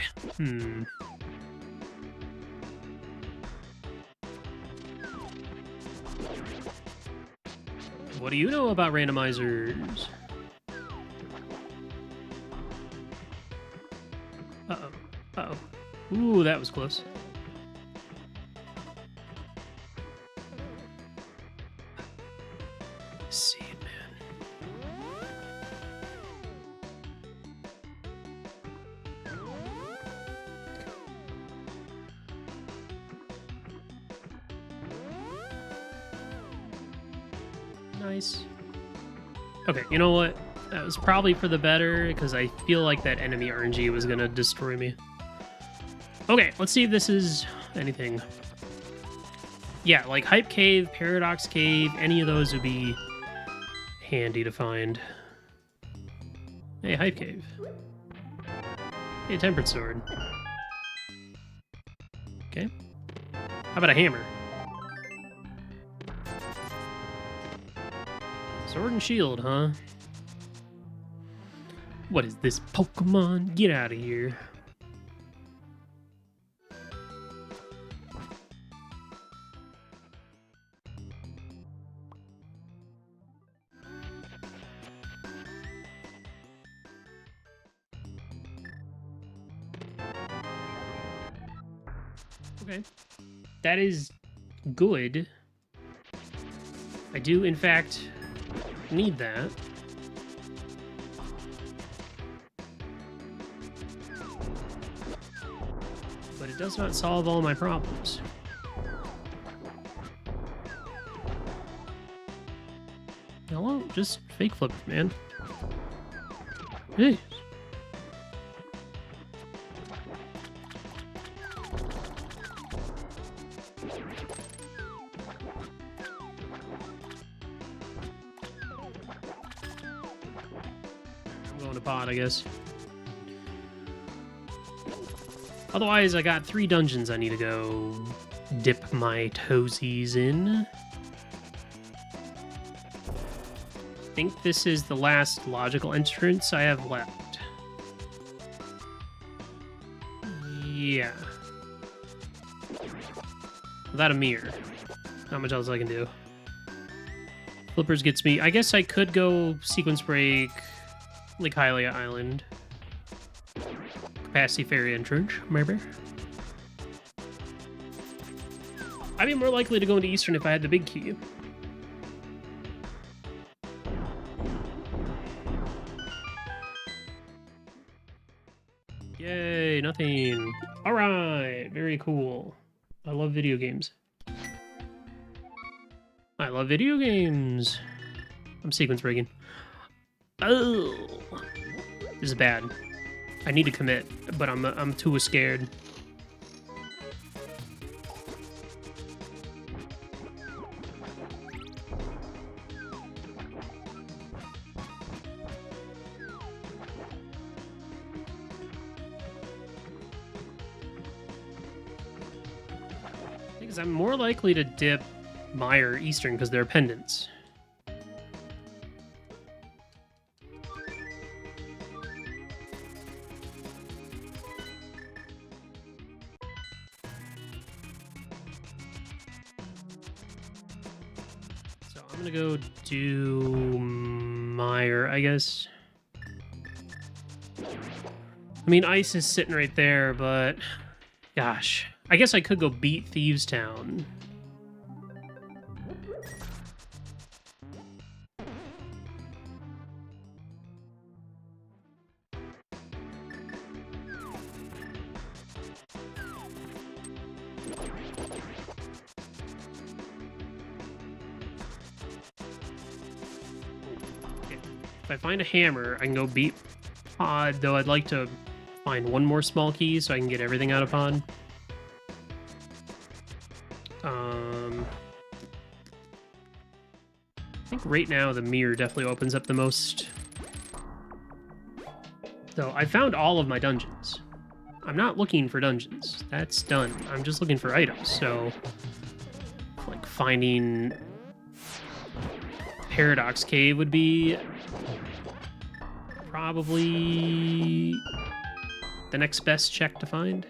What do you know about randomizers? Uh-oh. Uh-oh. Ooh, that was close. See it, man. Nice. Okay, you know what? That was probably for the better, because I feel like that enemy RNG was going to destroy me. Okay, let's see if this is anything. Yeah, like Hype Cave, Paradox Cave, any of those would be handy to find. Hey, Hype Cave. Hey, Tempered Sword. Okay. How about a hammer? Sword and shield, huh? What is this Pokemon? Get out of here. Okay. That is good. I do, in fact, need that. But it does not solve all my problems. Hello? Just fake flip, man. Hey. I'm going to pod, I guess. Otherwise, I got 3 dungeons I need to go dip my toesies in. I think this is the last logical entrance I have left. Yeah. Without a mirror. Not much else I can do. Flippers gets me. I guess I could go sequence break, like Hylia Island. Capacity Ferry entrance, maybe. I'd be more likely to go into Eastern if I had the big key. Yay, nothing. Alright, very cool. I love video games. I love video games. I'm sequence breaking. Oh, this is bad. I need to commit, but I'm too scared. Because I'm more likely to dip Meyer Eastern because they're pendants. So I'm gonna go do Meyer, I guess. I mean, Ice is sitting right there, but gosh, I guess I could go beat Thieves Town. If I find a hammer, I can go beat Pod, though I'd like to find one more small key so I can get everything out of Pod. I think right now the mirror definitely opens up the most. So I found all of my dungeons. I'm not looking for dungeons. That's done. I'm just looking for items. So, like, finding Paradox Cave would be probably the next best check to find.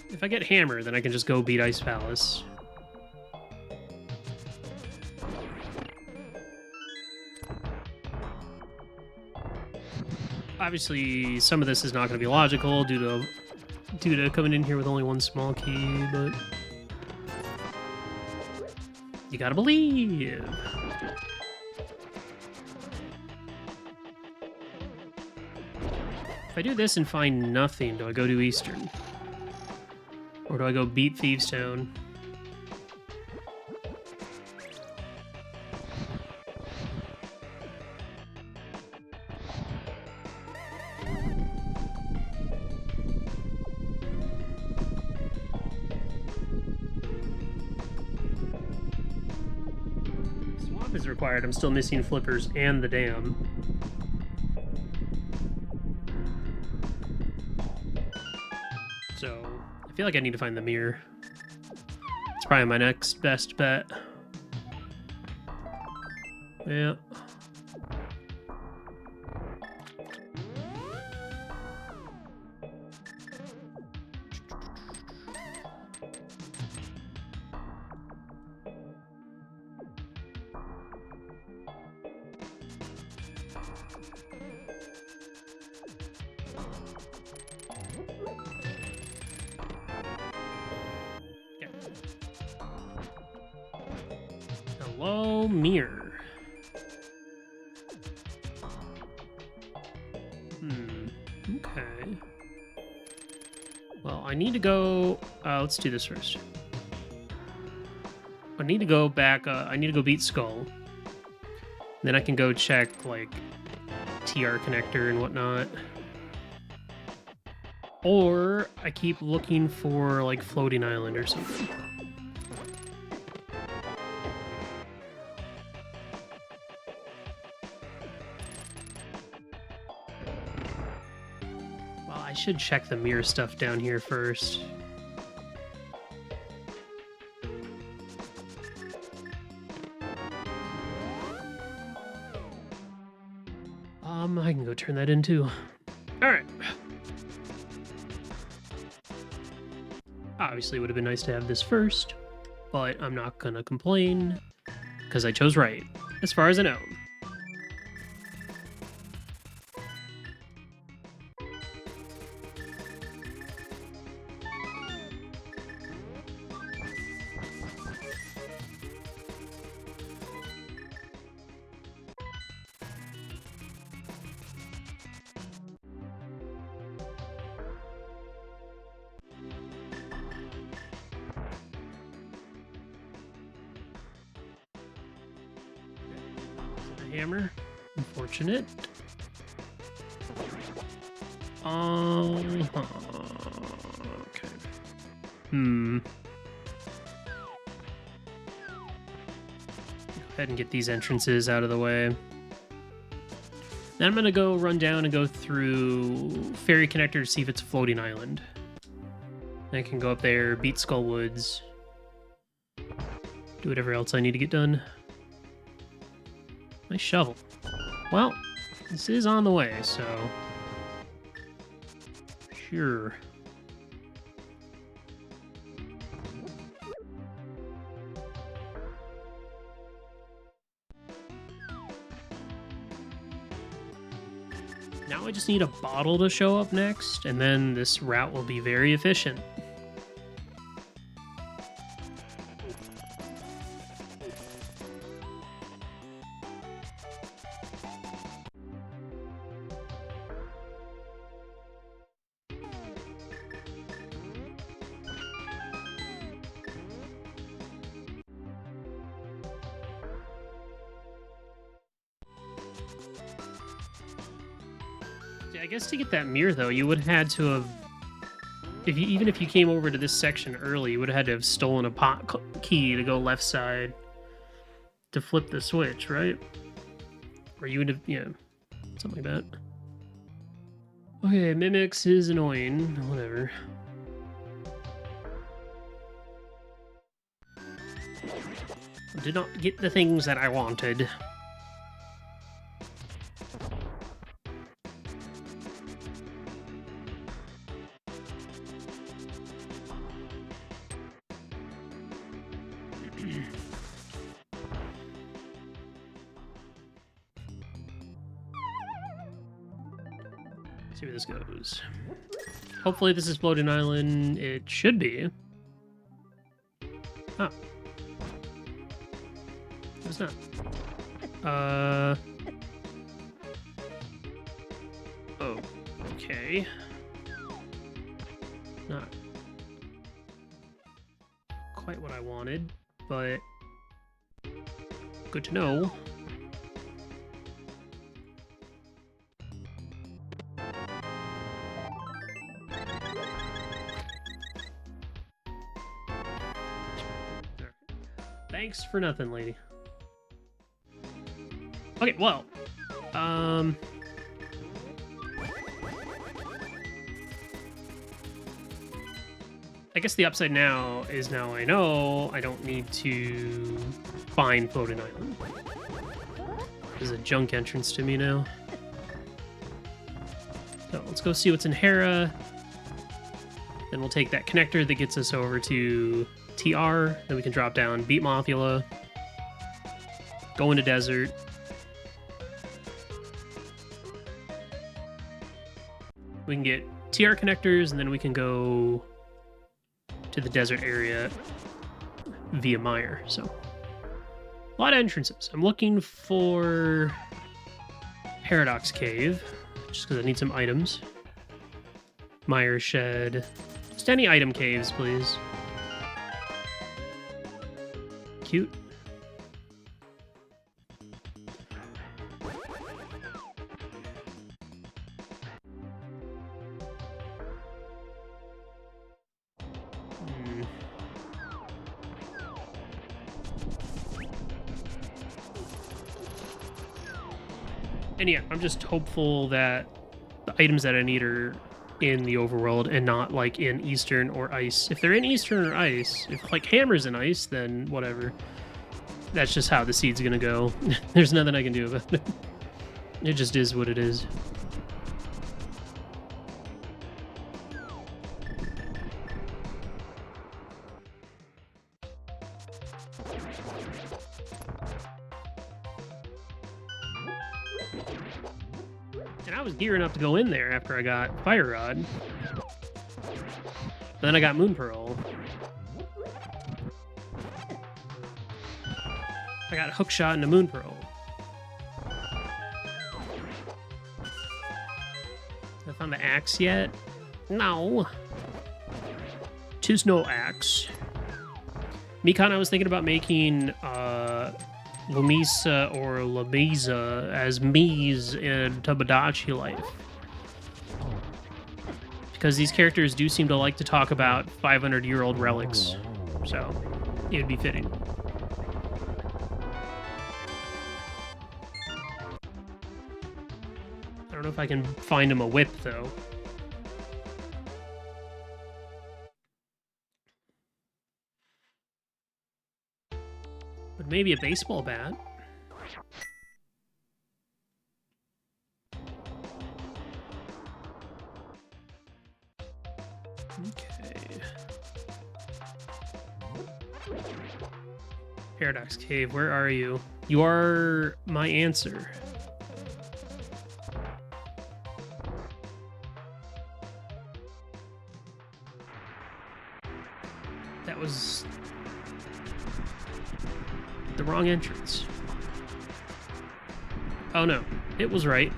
If I get Hammer, then I can just go beat Ice Palace. Obviously, some of this is not going to be logical due to coming in here with only one small key, but you gotta believe. If I do this and find nothing, do I go to Eastern? Or do I go beat Thieves Town? Swamp is required. I'm still missing Flippers and the dam. So, I feel like I need to find the mirror. It's probably my next best bet. Yeah. Hello, mirror. Okay. Well, I need to go... let's do this first. I need to go back... I need to go beat Skull. Then I can go check, like, TR connector and whatnot. Or I keep looking for, like, Floating Island or something. I should check the mirror stuff down here first. I can go turn that in too. All right. Obviously, it would have been nice to have this first, but I'm not gonna complain because I chose right, as far as I know. Hammer. Unfortunate. Okay. Go ahead and get these entrances out of the way. Then I'm gonna go run down and go through Ferry Connector to see if it's a floating island. I can go up there, beat Skull Woods, do whatever else I need to get done. Nice shovel. Well, this is on the way, so... Sure. Now I just need a bottle to show up next, and then this route will be very efficient. See, I guess to get that mirror, though, you would have had to have... Even if you came over to this section early, you would have had to have stolen a pot key to go left side to flip the switch, right? Or you would have... Yeah, something like that. Okay, Mimics is annoying. Whatever. Did not get the things that I wanted. See where this goes. Hopefully this is Floating Island. It should be. Oh. It's not. Oh. Okay. Not quite what I wanted, but good to know. Thanks for nothing, lady. Okay, well, I guess the upside now is now I know I don't need to find Floating Island. There's a junk entrance to me now. So let's go see what's in Hera. Then we'll take that connector that gets us over to TR. Then we can drop down, beat Mothula, go into desert. We can get TR connectors, and then we can go to the desert area via Mire. So, a lot of entrances. I'm looking for Paradox Cave, just because I need some items. Mire Shed. Just any item caves, please. Cute. And yeah, I'm just hopeful that the items that I need are in the overworld and not like in Eastern or Ice. If they're in Eastern or Ice, if like Hammer's in Ice, then whatever. That's just how the seed's gonna go. There's nothing I can do about it. It just is what it is. And I was gearing up to go in there after I got Fire Rod. Then I got Moon Pearl. I got Hookshot and a Moon Pearl. Have I found the axe yet? No. 'Tis no axe. Mikan, I was thinking about making Lamisa or Lamisa as Mies in Tomodachi Life. Because these characters do seem to like to talk about 500-year-old relics. So, it would be fitting. I don't know if I can find him a whip, though. But maybe a baseball bat. Okay. Paradox Cave, where are you? You are my answer. That was the wrong entrance. Oh no, it was right.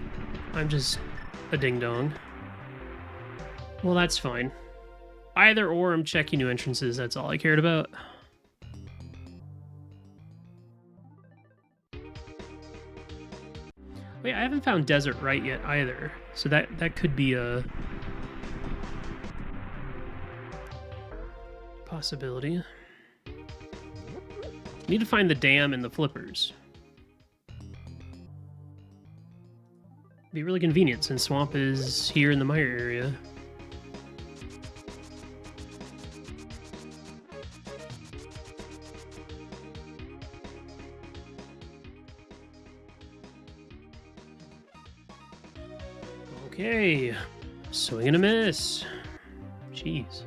I'm just a ding-dong. Well, that's fine. Either or, I'm checking new entrances. That's all I cared about. Wait, I haven't found Desert Right yet either. So that could be a possibility. Need to find the dam and the flippers. Be really convenient since Swamp is here in the mire area. Okay, swing and a miss. Jeez.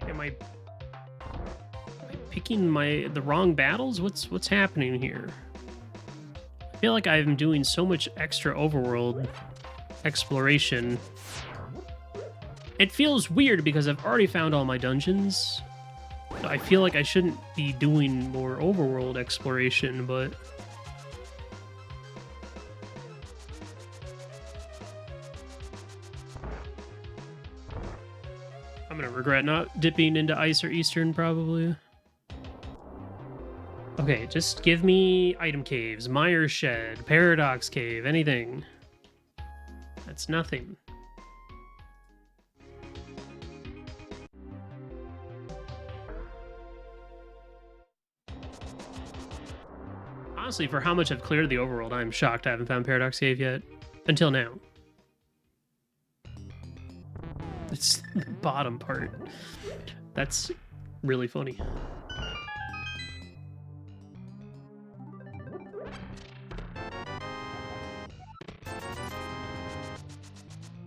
Am I picking the wrong battles? What's happening here? I feel like I'm doing so much extra overworld exploration. It feels weird because I've already found all my dungeons. I feel like I shouldn't be doing more overworld exploration, but I'm gonna regret not dipping into Ice or Eastern, probably. Okay, just give me item caves, Mire Shed, Paradox Cave, anything. That's nothing. Honestly, for how much I've cleared the overworld, I'm shocked I haven't found Paradox Cave yet. Until now. It's the bottom part. That's really funny.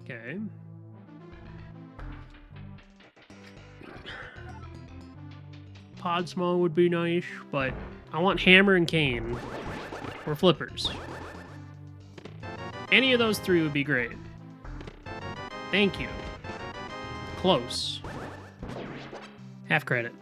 Okay. Podsmog would be nice, but I want Hammer and Cane or Flippers. Any of those three would be great. Thank you. Close. Half credit.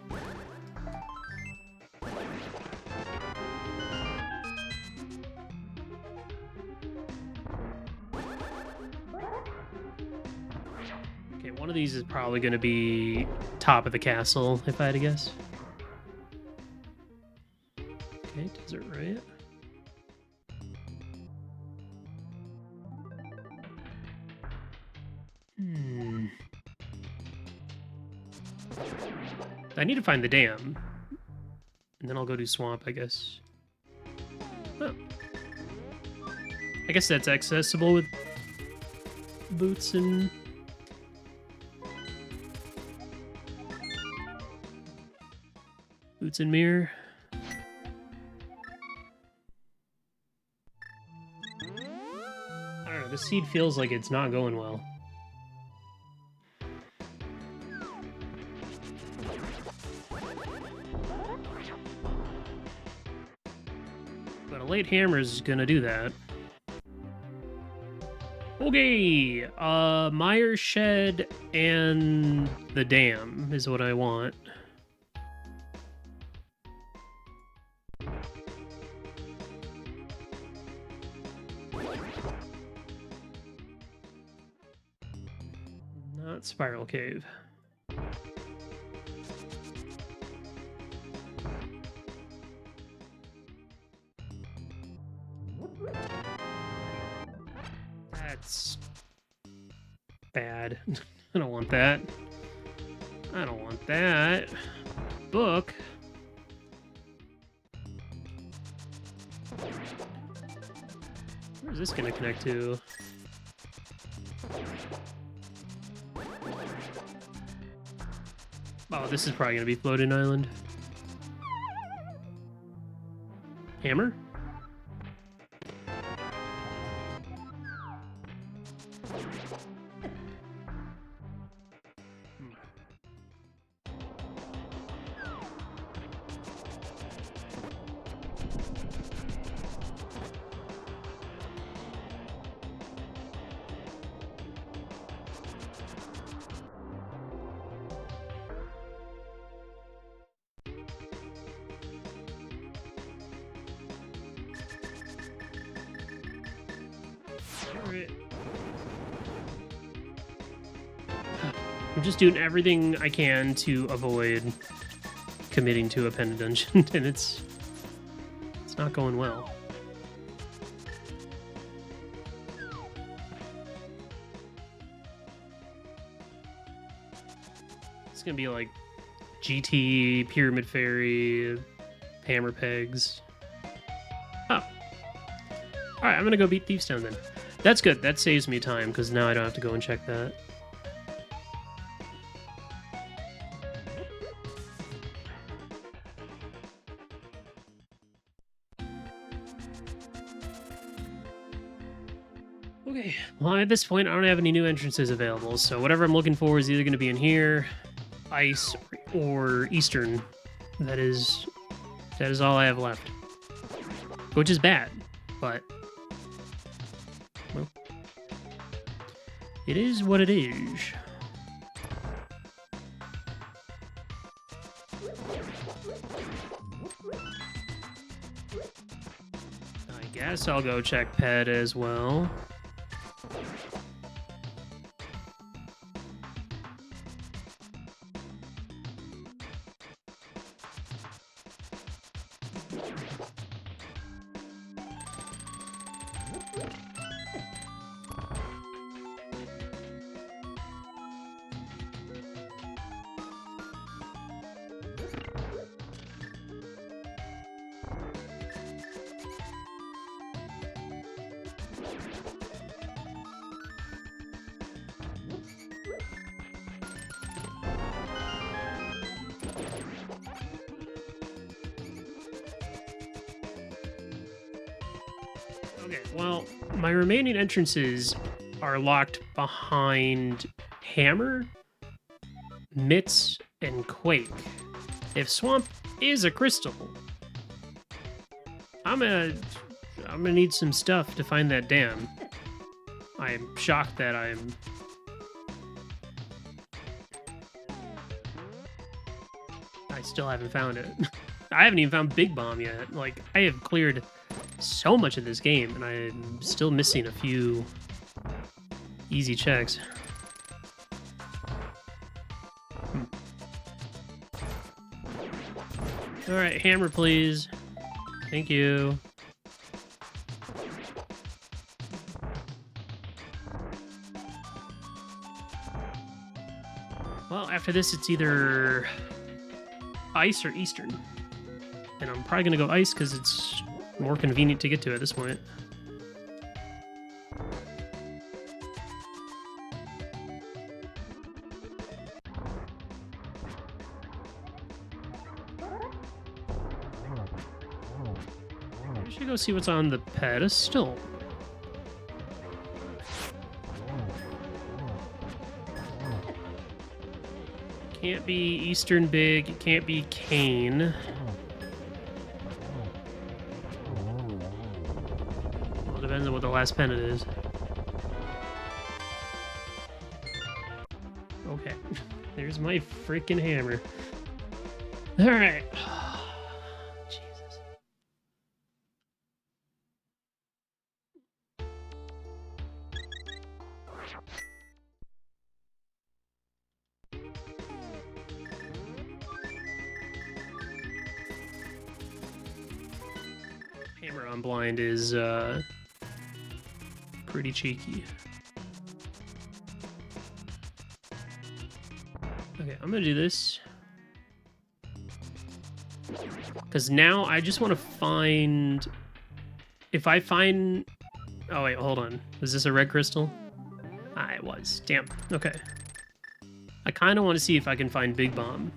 Okay, one of these is probably going to be top of the castle, if I had to guess. Okay, Desert Right. I need to find the dam. And then I'll go do Swamp, I guess. Oh. I guess that's accessible with boots and... Boots and Mirror. I don't know, this seed feels like it's not going well. But a late hammer is gonna do that. Okay, Mire Shed and the dam is what I want. Not Spiral Cave. That's bad. I don't want that. I don't want that. Book. Where's this gonna connect to? Oh, this is probably gonna be Floating Island. Hammer? I'm just doing everything I can to avoid committing to a pen dungeon, and it's not going well. It's gonna be like GT, Pyramid Fairy, Hammer Pegs. Oh. Alright, I'm gonna go beat Thief's Town then. That's good. That saves me time, because now I don't have to go and check that. Okay, well at this point I don't have any new entrances available, so whatever I'm looking for is either going to be in here, Ice, or Eastern. That is all I have left. Which is bad, but well, it is what it is. I guess I'll go check Pet as well. Okay, well, my remaining entrances are locked behind Hammer, Mitts, and Quake. If Swamp is a crystal, I'm gonna need some stuff to find that dam. I am shocked that I still haven't found it. I haven't even found Big Bomb yet. Like, I have cleared so much of this game, and I'm still missing a few easy checks. All right, Hammer, please. Thank you. Well, after this, it's either Ice or Eastern. And I'm probably going to go Ice because it's more convenient to get to at this point. I should go see what's on the pedestal. Can't be Eastern Big, it can't be Kane. Well, it depends on what the last pen it is. Okay, there's my freaking hammer. Alright. Jesus. Hammer on blind is pretty cheeky. Okay, I'm gonna do this. Because now I just want to find... If I find... Oh wait, hold on. Was this a red crystal? Ah, it was. Damn. Okay. I kind of want to see if I can find Big Bomb.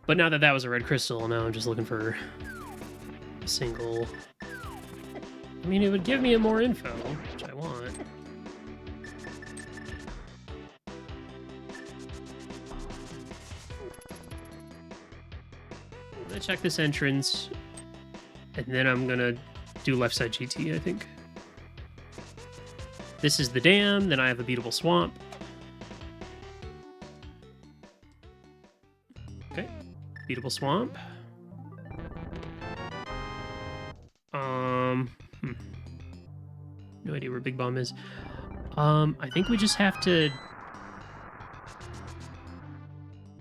But now that that was a red crystal, now I'm just looking for a single... I mean, it would give me more info, which I want. I'm gonna check this entrance, and then I'm gonna do left side GT, I think. This is the dam, then I have a beatable swamp. Okay, beatable swamp. No idea where Big Bomb is. I think we just have to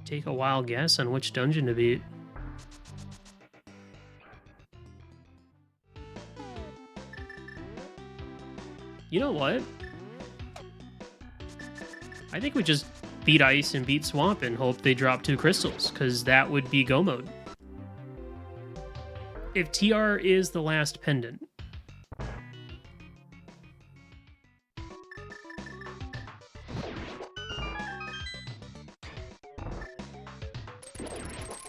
take a wild guess on which dungeon to beat. You know what? I think we just beat Ice and beat Swamp and hope they drop 2 crystals, because that would be go mode. If TR is the last pendant.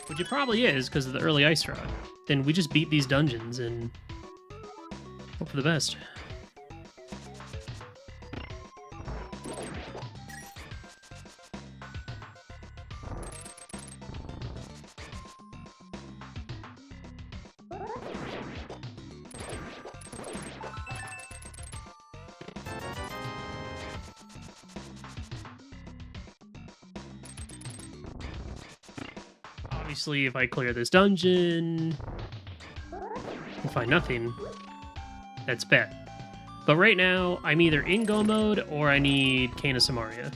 Which it probably is because of the early Ice Rod. Then we just beat these dungeons and hope for the best. Obviously, if I clear this dungeon and find nothing, that's bad. But right now, I'm either in go mode or I need Cane of Samaria.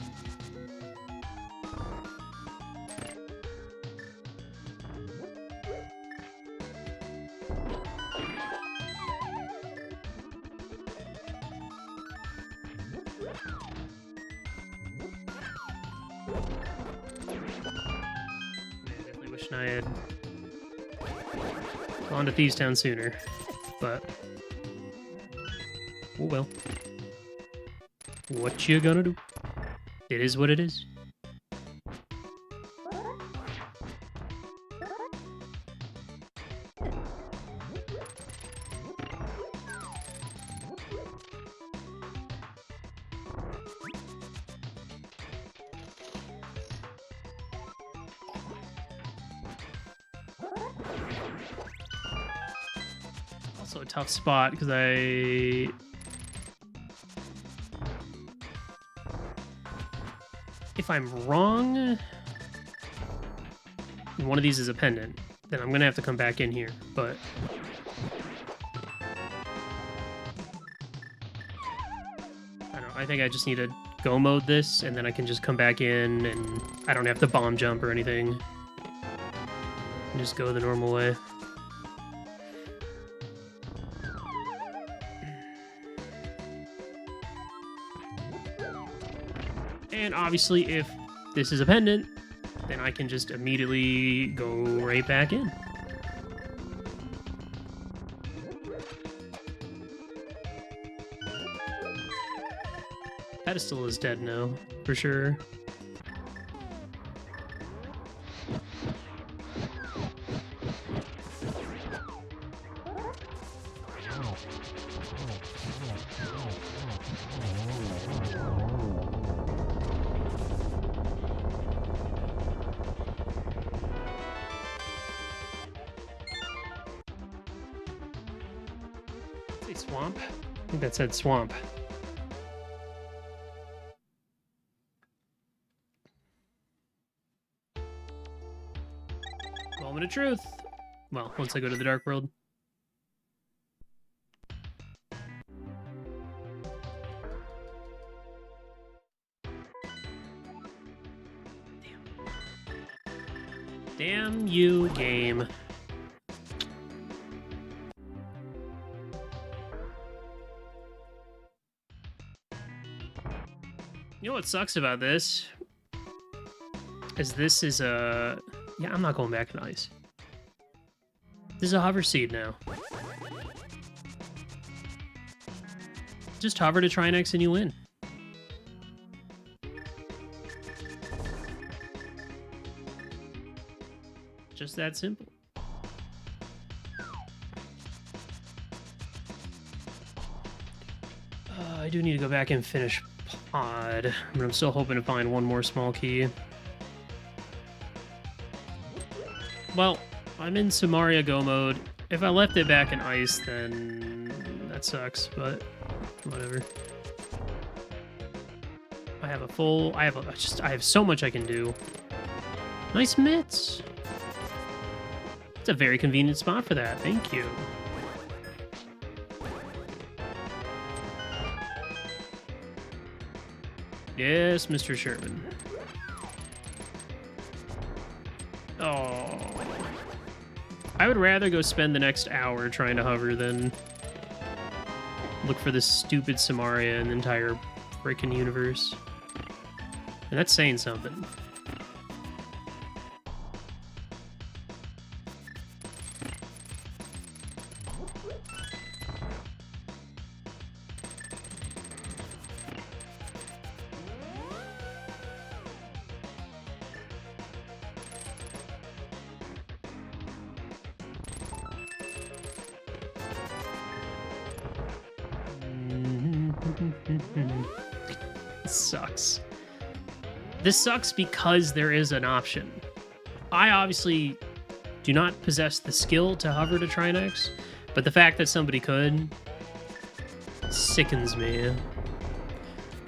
I had gone to Thieves Town sooner, but oh well. What you gonna do? It is what it is. Also a tough spot because if I'm wrong, and one of these is a pendant, then I'm gonna have to come back in here, but I don't know, I think I just need to go mode this and then I can just come back in and I don't have to bomb jump or anything. And just go the normal way. And obviously, if this is a pendant, then I can just immediately go right back in. Pedestal is dead now, for sure. Swamp? I think that said swamp. Moment of truth. Well, once I go to the Dark World. Damn you, game. You know what sucks about this? This is a... Yeah, I'm not going back in ice. This is a hover seed now. Just hover to Trinex and you win. Just that simple. I do need to go back and finish Pod, but I'm still hoping to find one more small key. Well, I'm in Samaria Go mode. If I left it back in ice, then that sucks, but whatever. I have a full... I have so much I can do. Nice mitts. It's a very convenient spot for that. Thank you. Yes, Mr. Sherman. Oh. I would rather go spend the next hour trying to hover than look for this stupid Samaria in the entire freaking universe. And that's saying something. This sucks. This sucks because there is an option. I obviously do not possess the skill to hover to Trinex, but the fact that somebody could sickens me.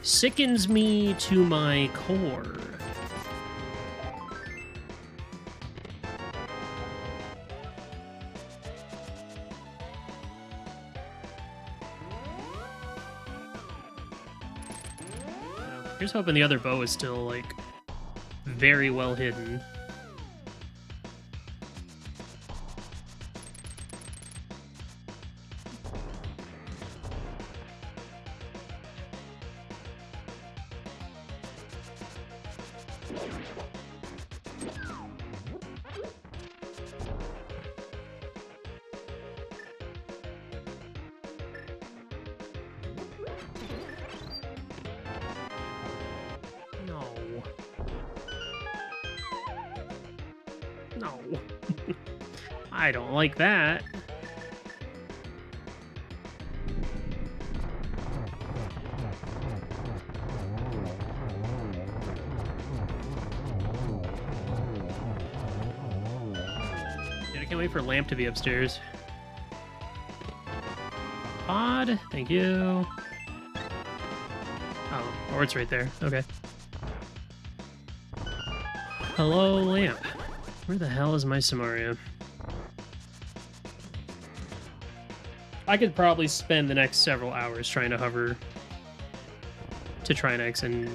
Sickens me to my core. Here's hoping the other bow is still, like, very well hidden. No. I don't like that. Dude, I can't wait for Lamp to be upstairs. Pod, thank you. Oh, or it's right there. Okay. Hello, Lamp. Where the hell is my Samaria? I could probably spend the next several hours trying to hover to Trinex, and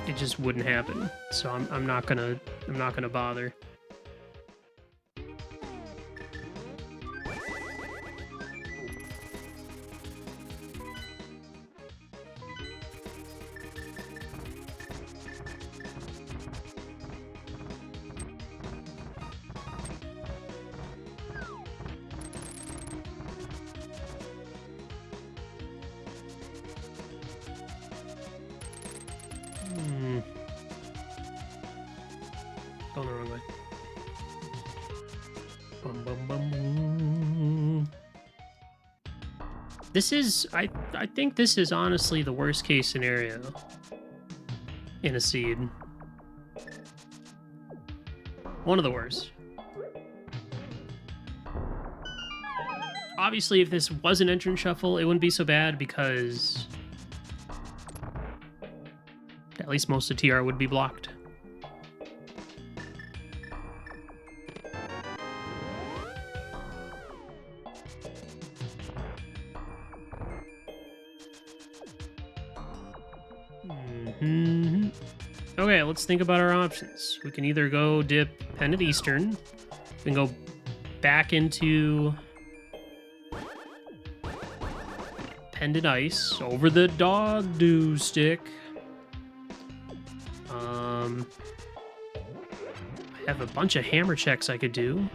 it just wouldn't happen. So I'm not gonna bother. Going the wrong way. Bum, bum, bum, bum. This is, I think this is honestly the worst case scenario in a seed. One of the worst. Obviously, if this was an entrance shuffle, it wouldn't be so bad because at least most of TR would be blocked. Okay, let's think about our options. We can either go dip Pendant Eastern. We can go back into Pendant Ice over the Dog Dew Stick. I have a bunch of hammer checks I could do,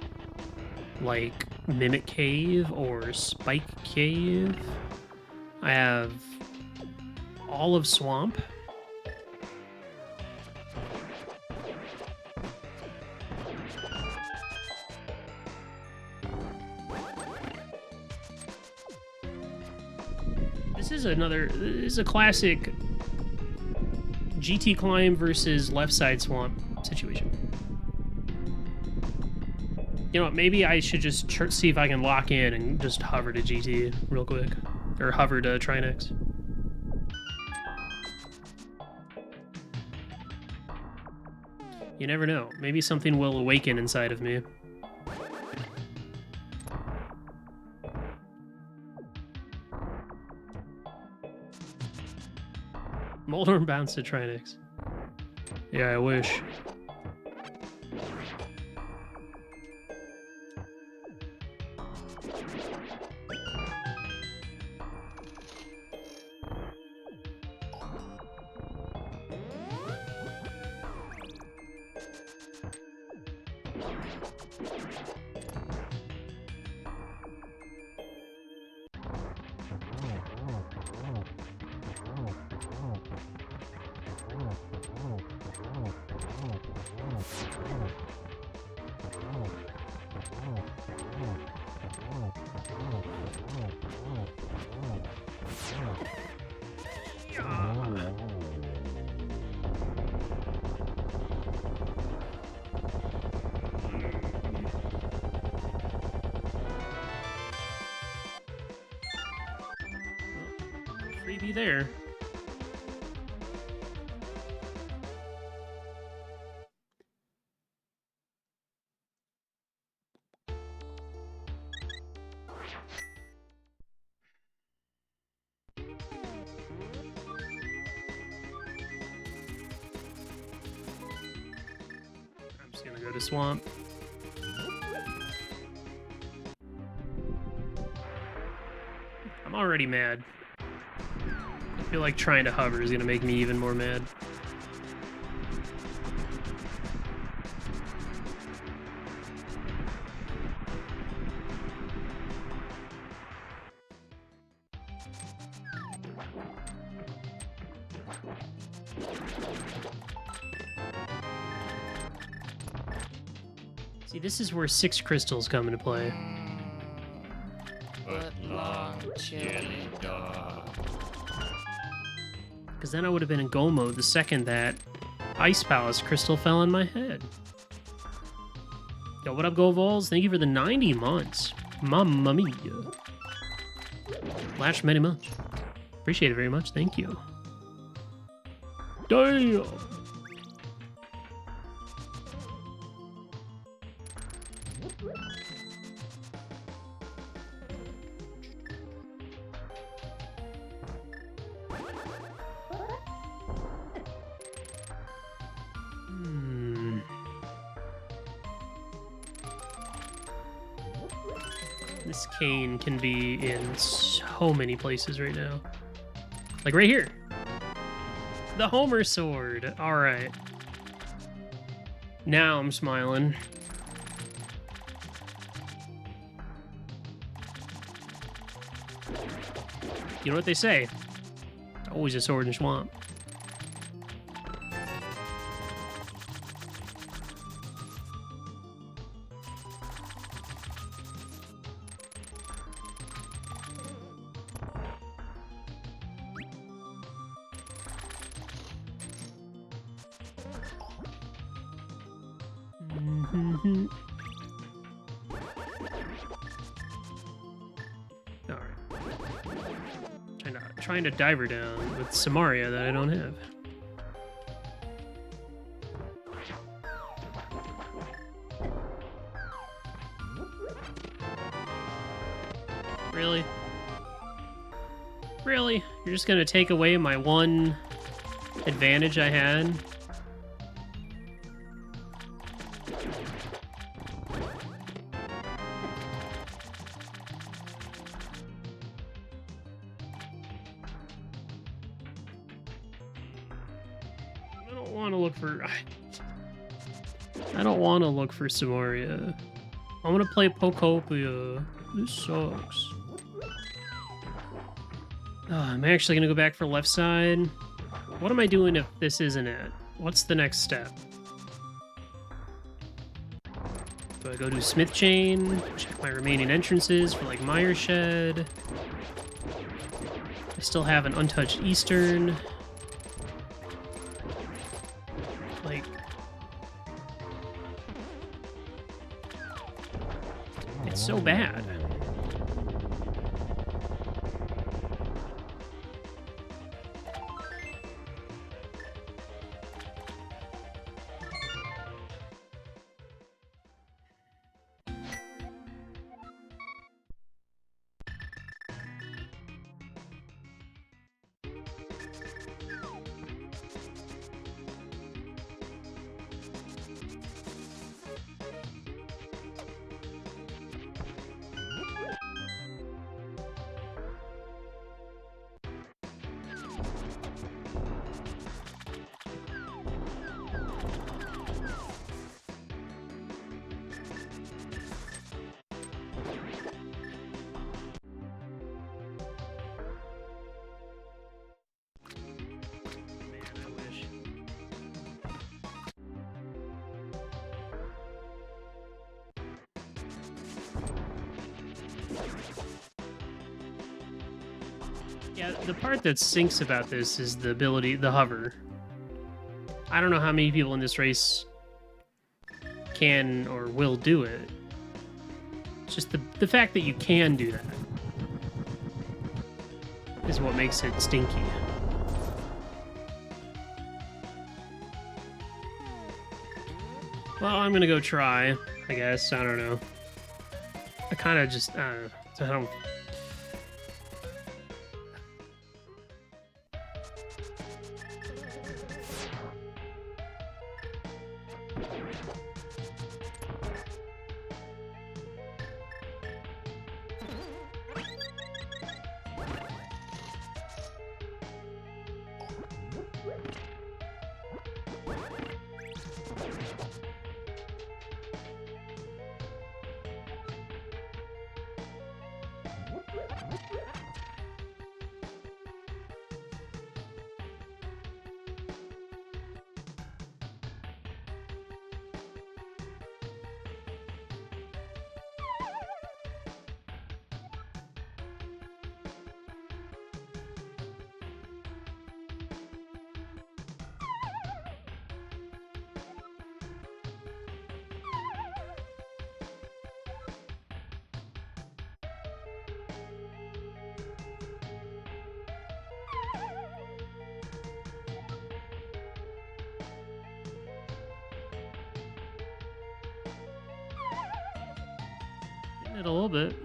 like Mimic Cave or Spike Cave. I have Olive Swamp. This is a classic GT climb versus left side swamp situation. You know what, maybe I should just see if I can lock in and just hover to GT real quick. Or hover to Trinex. You never know. Maybe something will awaken inside of me. Moldorm bounce to Trinix. Yeah, I wish. Freebie there. I'm just gonna go to Swamp. I'm already mad. I feel like trying to hover is gonna make me even more mad. See, this is where 6 crystals come into play. But long chilly dog. Because then I would have been in go mode the second that Ice Palace crystal fell on my head. Yo, what up, Go Vols? Thank you for the 90 months. Mamma mia. Flash many much. Appreciate it very much. Thank you. Damn. This cane can be in so many places right now. Like right here. The Homer sword. All right. Now I'm smiling. You know what they say? Always a sword in swamp. All right. Trying to dive her down with Samaria that I don't have. Really? Really? You're just gonna take away my one advantage I had? I don't want to look for Samaria. I want to play Pokopia. This sucks. Oh, I'm actually going to go back for left side. What am I doing if this isn't it? What's the next step? Do I go to Smith Chain? Check my remaining entrances for like Mire Shed. I still have an untouched Eastern. Like, it's so bad. Yeah, the part that stinks about this is the ability, the hover. I don't know how many people in this race can or will do it. It's just the fact that you can do that is what makes it stinky. Well, I'm gonna go try, I guess. I don't know. I kind of just, I don't. It a little bit.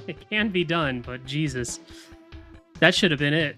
It can be done, but Jesus. That should have been it.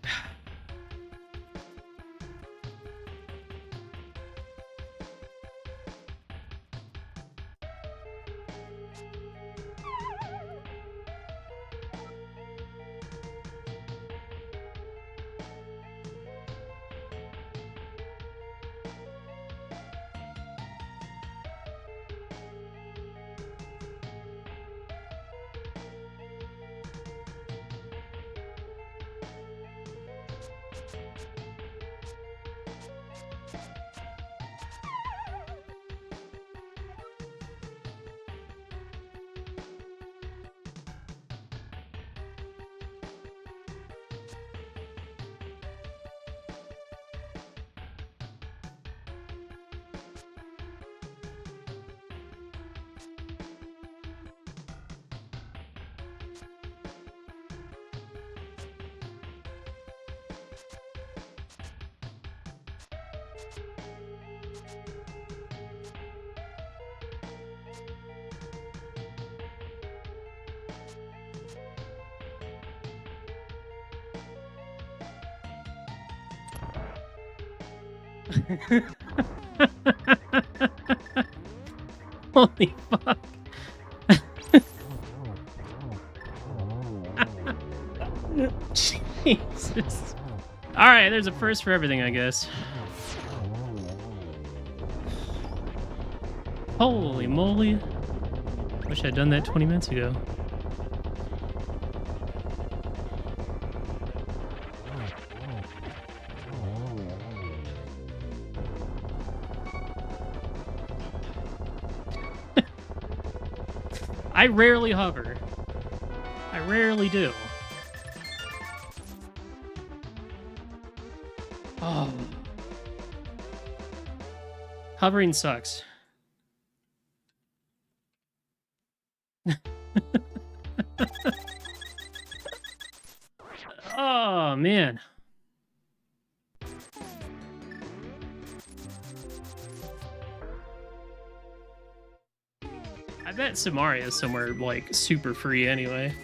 Holy fuck. Jesus. Alright, there's a first for everything, I guess. Holy moly. Wish I'd done that 20 minutes ago. I rarely hover. I rarely do. Oh. Hovering sucks. Oh, man. I bet Samaria is somewhere, like, super free anyway.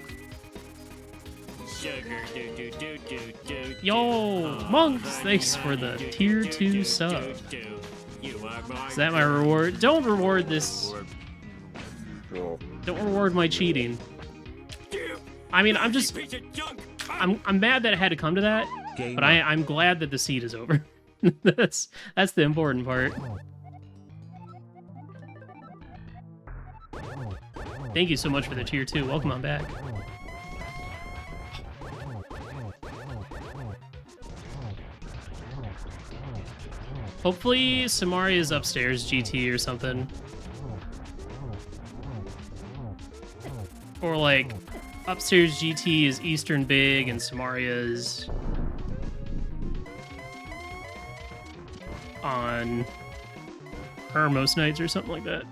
Yo, Monks, thanks for the tier 2 sub. Is that my reward? Don't reward this. Don't reward my cheating. I mean, I'm mad that it had to come to that, Game But up. I'm glad that the seed is over. that's the important part. Thank you so much for the tier 2. Welcome on back. Hopefully Samaria is upstairs GT or something. Or like upstairs GT is Eastern Big and Samaria is on most nights or something like that.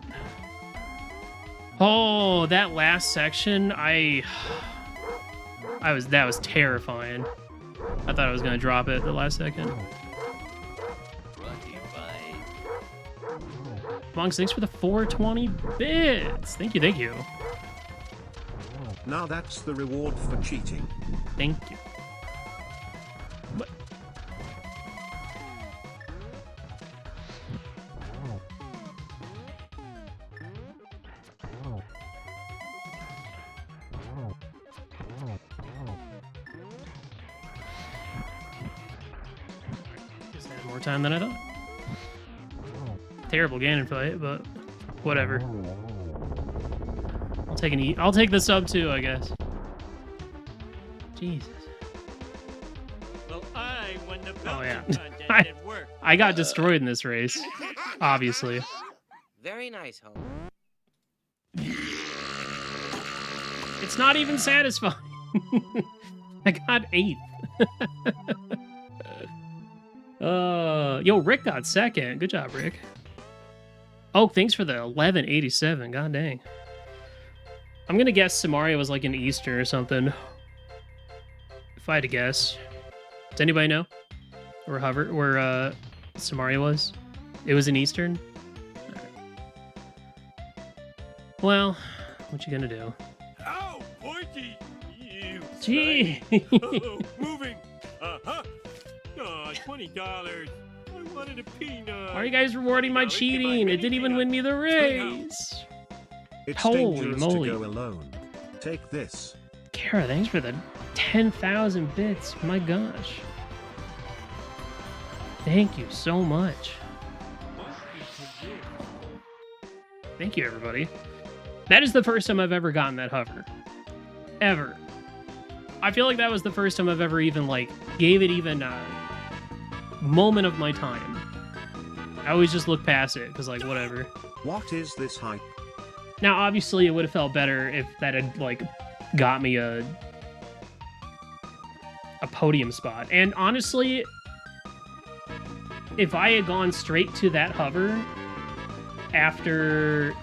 Oh, that last section, that was terrifying. I thought I was gonna drop it at the last second. Monks, thanks for the 420 bits. Thank you, thank you. Now that's the reward for cheating. Thank you. What? Just had more time than I thought. Terrible Ganon fight, but whatever. I'll take the sub too, I guess. Jesus. Well, I won the Oh yeah. contest at work. I got destroyed in this race, obviously. Very nice, home. It's not even satisfying. I got 8th. Yo, Rick got 2nd. Good job, Rick. Oh, thanks for the 1187. God dang. I'm gonna guess Samaria was like an Eastern or something. If I had to guess. Does anybody know where Samaria was? It was an Eastern? Right. Well, what you gonna do? Oh, Porky! You Gee! Oh, moving! Uh-huh! Oh, $20. I wanted a peanut. Why are you guys rewarding my cheating? It didn't even win me the race. It's Holy dangerous moly. to go alone. Take this. Kara, thanks for the 10,000 bits. My gosh. Thank you so much. Thank you, everybody. That is the first time I've ever gotten that hover. Ever. I feel like that was the first time I've ever even, like, gave it even a moment of my time. I always just look past it, because, like, whatever. What is this hype? Now, obviously, it would have felt better if that had, like, got me a podium spot. And honestly, if I had gone straight to that hover after,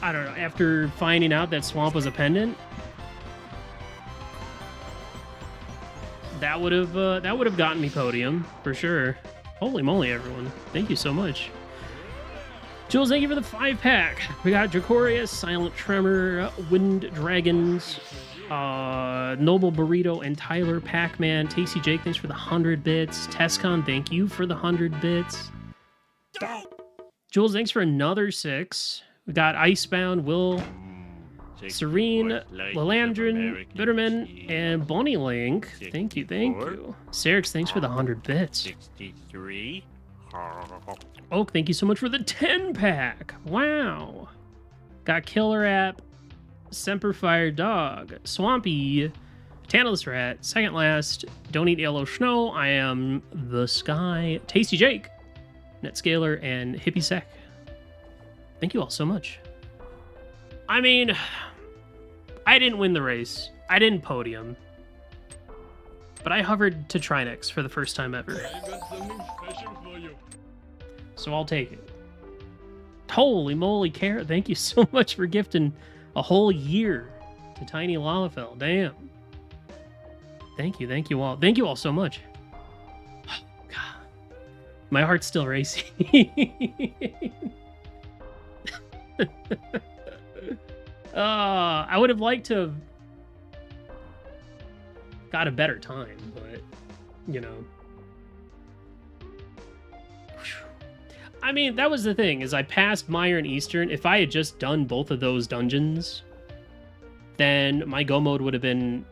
I don't know, after finding out that Swamp was a pendant, that would have gotten me podium for sure. Holy moly, everyone! Thank you so much. Jules, thank you for the 5-pack. We got Dracorius, Silent Tremor, Wind Dragons, Noble Burrito, and Tyler Pac-Man. Tasty Jake, thanks for the 100 bits. Tescon, thank you for the 100 bits. Jules, thanks for another 6. We got Icebound, Will, Serene, Lalandrin, Bitterman, and Bonnie Link. Thank you, thank you. Serix, thanks for the 100 bits. 63. Oak, thank you so much for the 10-pack. Wow. Got Killer App, Semperfire Dog, Swampy, Tantalus Rat, Second Last, Don't Eat Yellow Snow, I Am the Sky, Tasty Jake, Netscaler, and Hippie Sec. Thank you all so much. I mean, I didn't win the race. I didn't podium. But I hovered to Trinex for the first time ever. So I'll take it. Holy moly, Carrot, thank you so much for gifting a whole year to Tiny Lalafell. Damn. Thank you all. Thank you all so much. Oh, God. My heart's still racing. I would have liked to have got a better time, but, you know. I mean, that was the thing, is I passed Mire and Eastern. If I had just done both of those dungeons, then my go mode would have been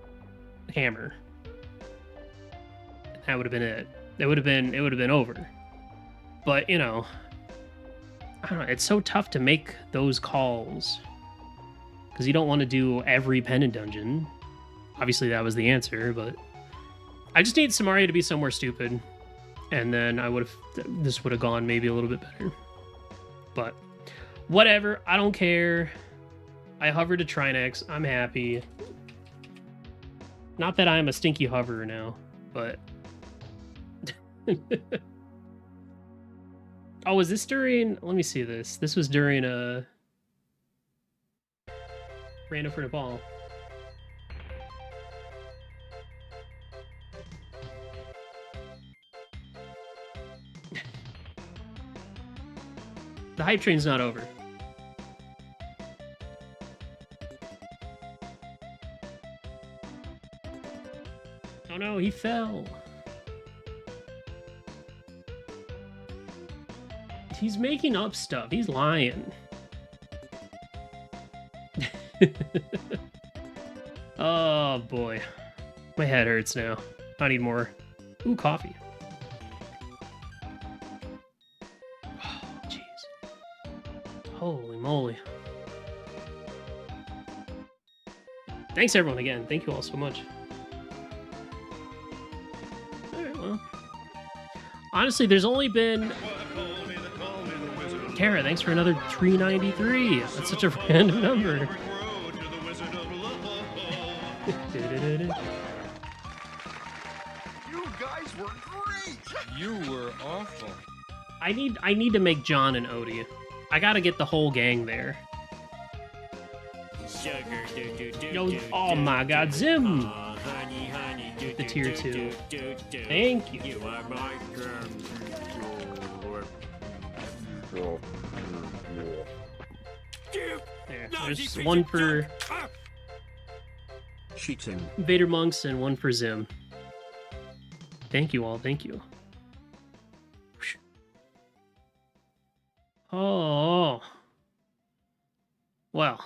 Hammer. that would have been it. It would have been over. But you know, I don't know. It's so tough to make those calls because you don't want to do every pendant dungeon. Obviously, that was the answer, but I just need Samaria to be somewhere stupid, and then this would have gone maybe a little bit better. But whatever, I don't care. I hovered to Trinex. I'm happy. Not that I'm a stinky hoverer now, but oh, was this during? Let me see this. This was during Rando for Nepal. The hype train's not over. Oh no, he fell. He's making up stuff. He's lying. Oh boy. My head hurts now. I need more. Ooh, coffee. Oh, jeez. Holy moly. Thanks everyone again. Thank you all so much. Alright, well. Honestly, there's only been... Kara, thanks for another 393. That's such a random number. You guys were great. You were awful. I need to make John and Odie. I gotta get the whole gang there. Yo, oh my god, Zim! The tier 2. Thank you. You are my There, there's one for Cheating. Vader Monks and one for Zim. Thank you all, thank you. Oh. Well,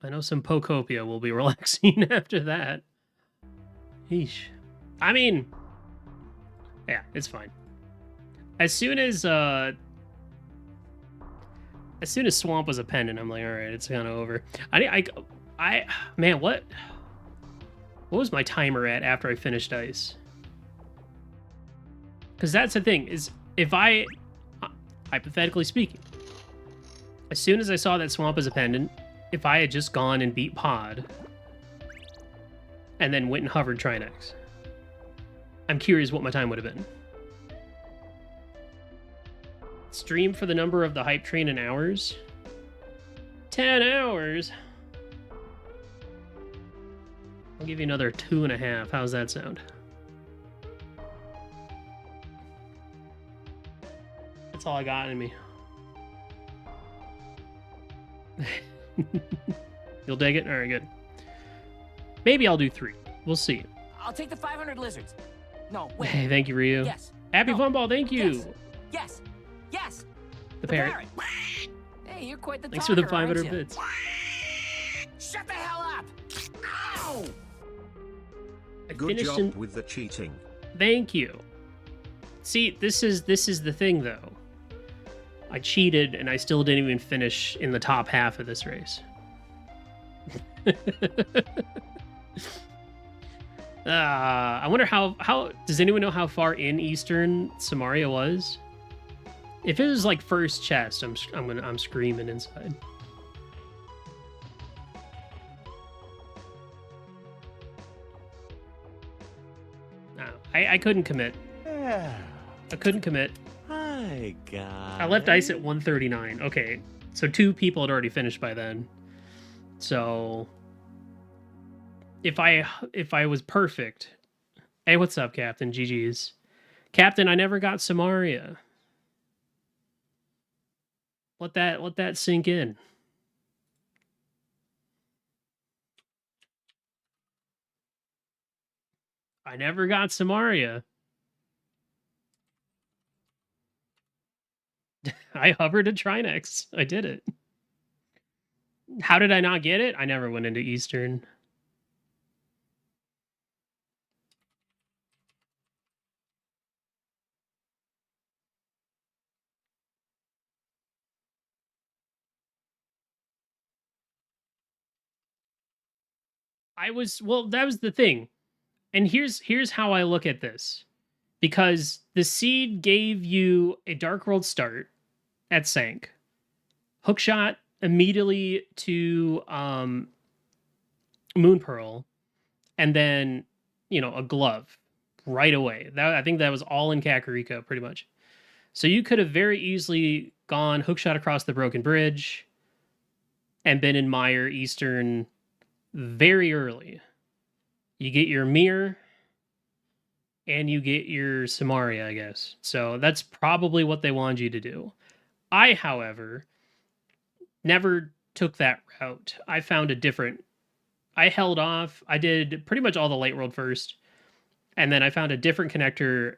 I know some Pokopia will be relaxing after that. Yeesh. I mean, yeah, it's fine. As soon as Swamp was a pendant, I'm like, all right, it's kind of over. I man, what was my timer at after I finished Ice? Because that's the thing, is if I, hypothetically speaking, as soon as I saw that Swamp as a pendant, if I had just gone and beat Pod, and then went and hovered Trinex, I'm curious what my time would have been. Stream for the number of the hype train in hours? 10 hours? I'll give you another 2.5. How's that sound? That's all I got in me. You'll dig it? Alright, good. Maybe I'll do 3. We'll see. I'll take the 500 lizards. No, wait. Hey, thank you, Ryu. Yes. Happy No. Funball, thank you. Yes. Yes. Yes. The parrot. Hey, you're quite the Thanks for the talker, aren't 500 you? bits. Shut the hell up! Ow! I Good finished job in... with the cheating. Thank you. See, this is the thing, though. I cheated, and I still didn't even finish in the top half of this race. I wonder how does anyone know how far in Eastern Samaria was? If it was like first chest, I'm screaming inside. No, I couldn't commit. Yeah. I couldn't commit. Hi, guys. I left Ice at 139. Okay, so 2 people had already finished by then. So if I was perfect, hey, what's up, Captain? GG's, Captain. I never got Samaria. Let that sink in. I never got Samaria. I hovered a Trinex. I did it. How did I not get it? I never went into Eastern. that was the thing. And here's how I look at this. Because the seed gave you a Dark World start at Sank. Hookshot immediately to Moon Pearl, and then, a glove right away. I think that was all in Kakariko, pretty much. So you could have very easily gone Hookshot across the Broken Bridge and been in Mire Eastern very early. You get your mirror and you get your Samaria, I guess. So that's probably what they wanted you to do. I, however, never took that route. I found a different. I held off. I did pretty much all the Light World first, and then I found a different connector.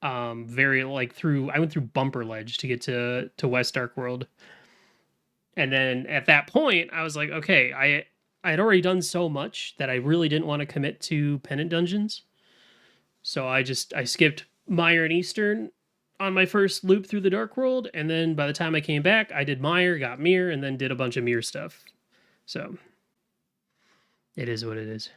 I went through Bumper Ledge to get to West Dark World, and then at that point I was like, okay, I had already done so much that I really didn't want to commit to Pennant Dungeons, so I skipped Mire and Eastern on my first loop through the Dark World, and then by the time I came back, I did Mire, got Mirror, and then did a bunch of Mirror stuff. So it is what it is.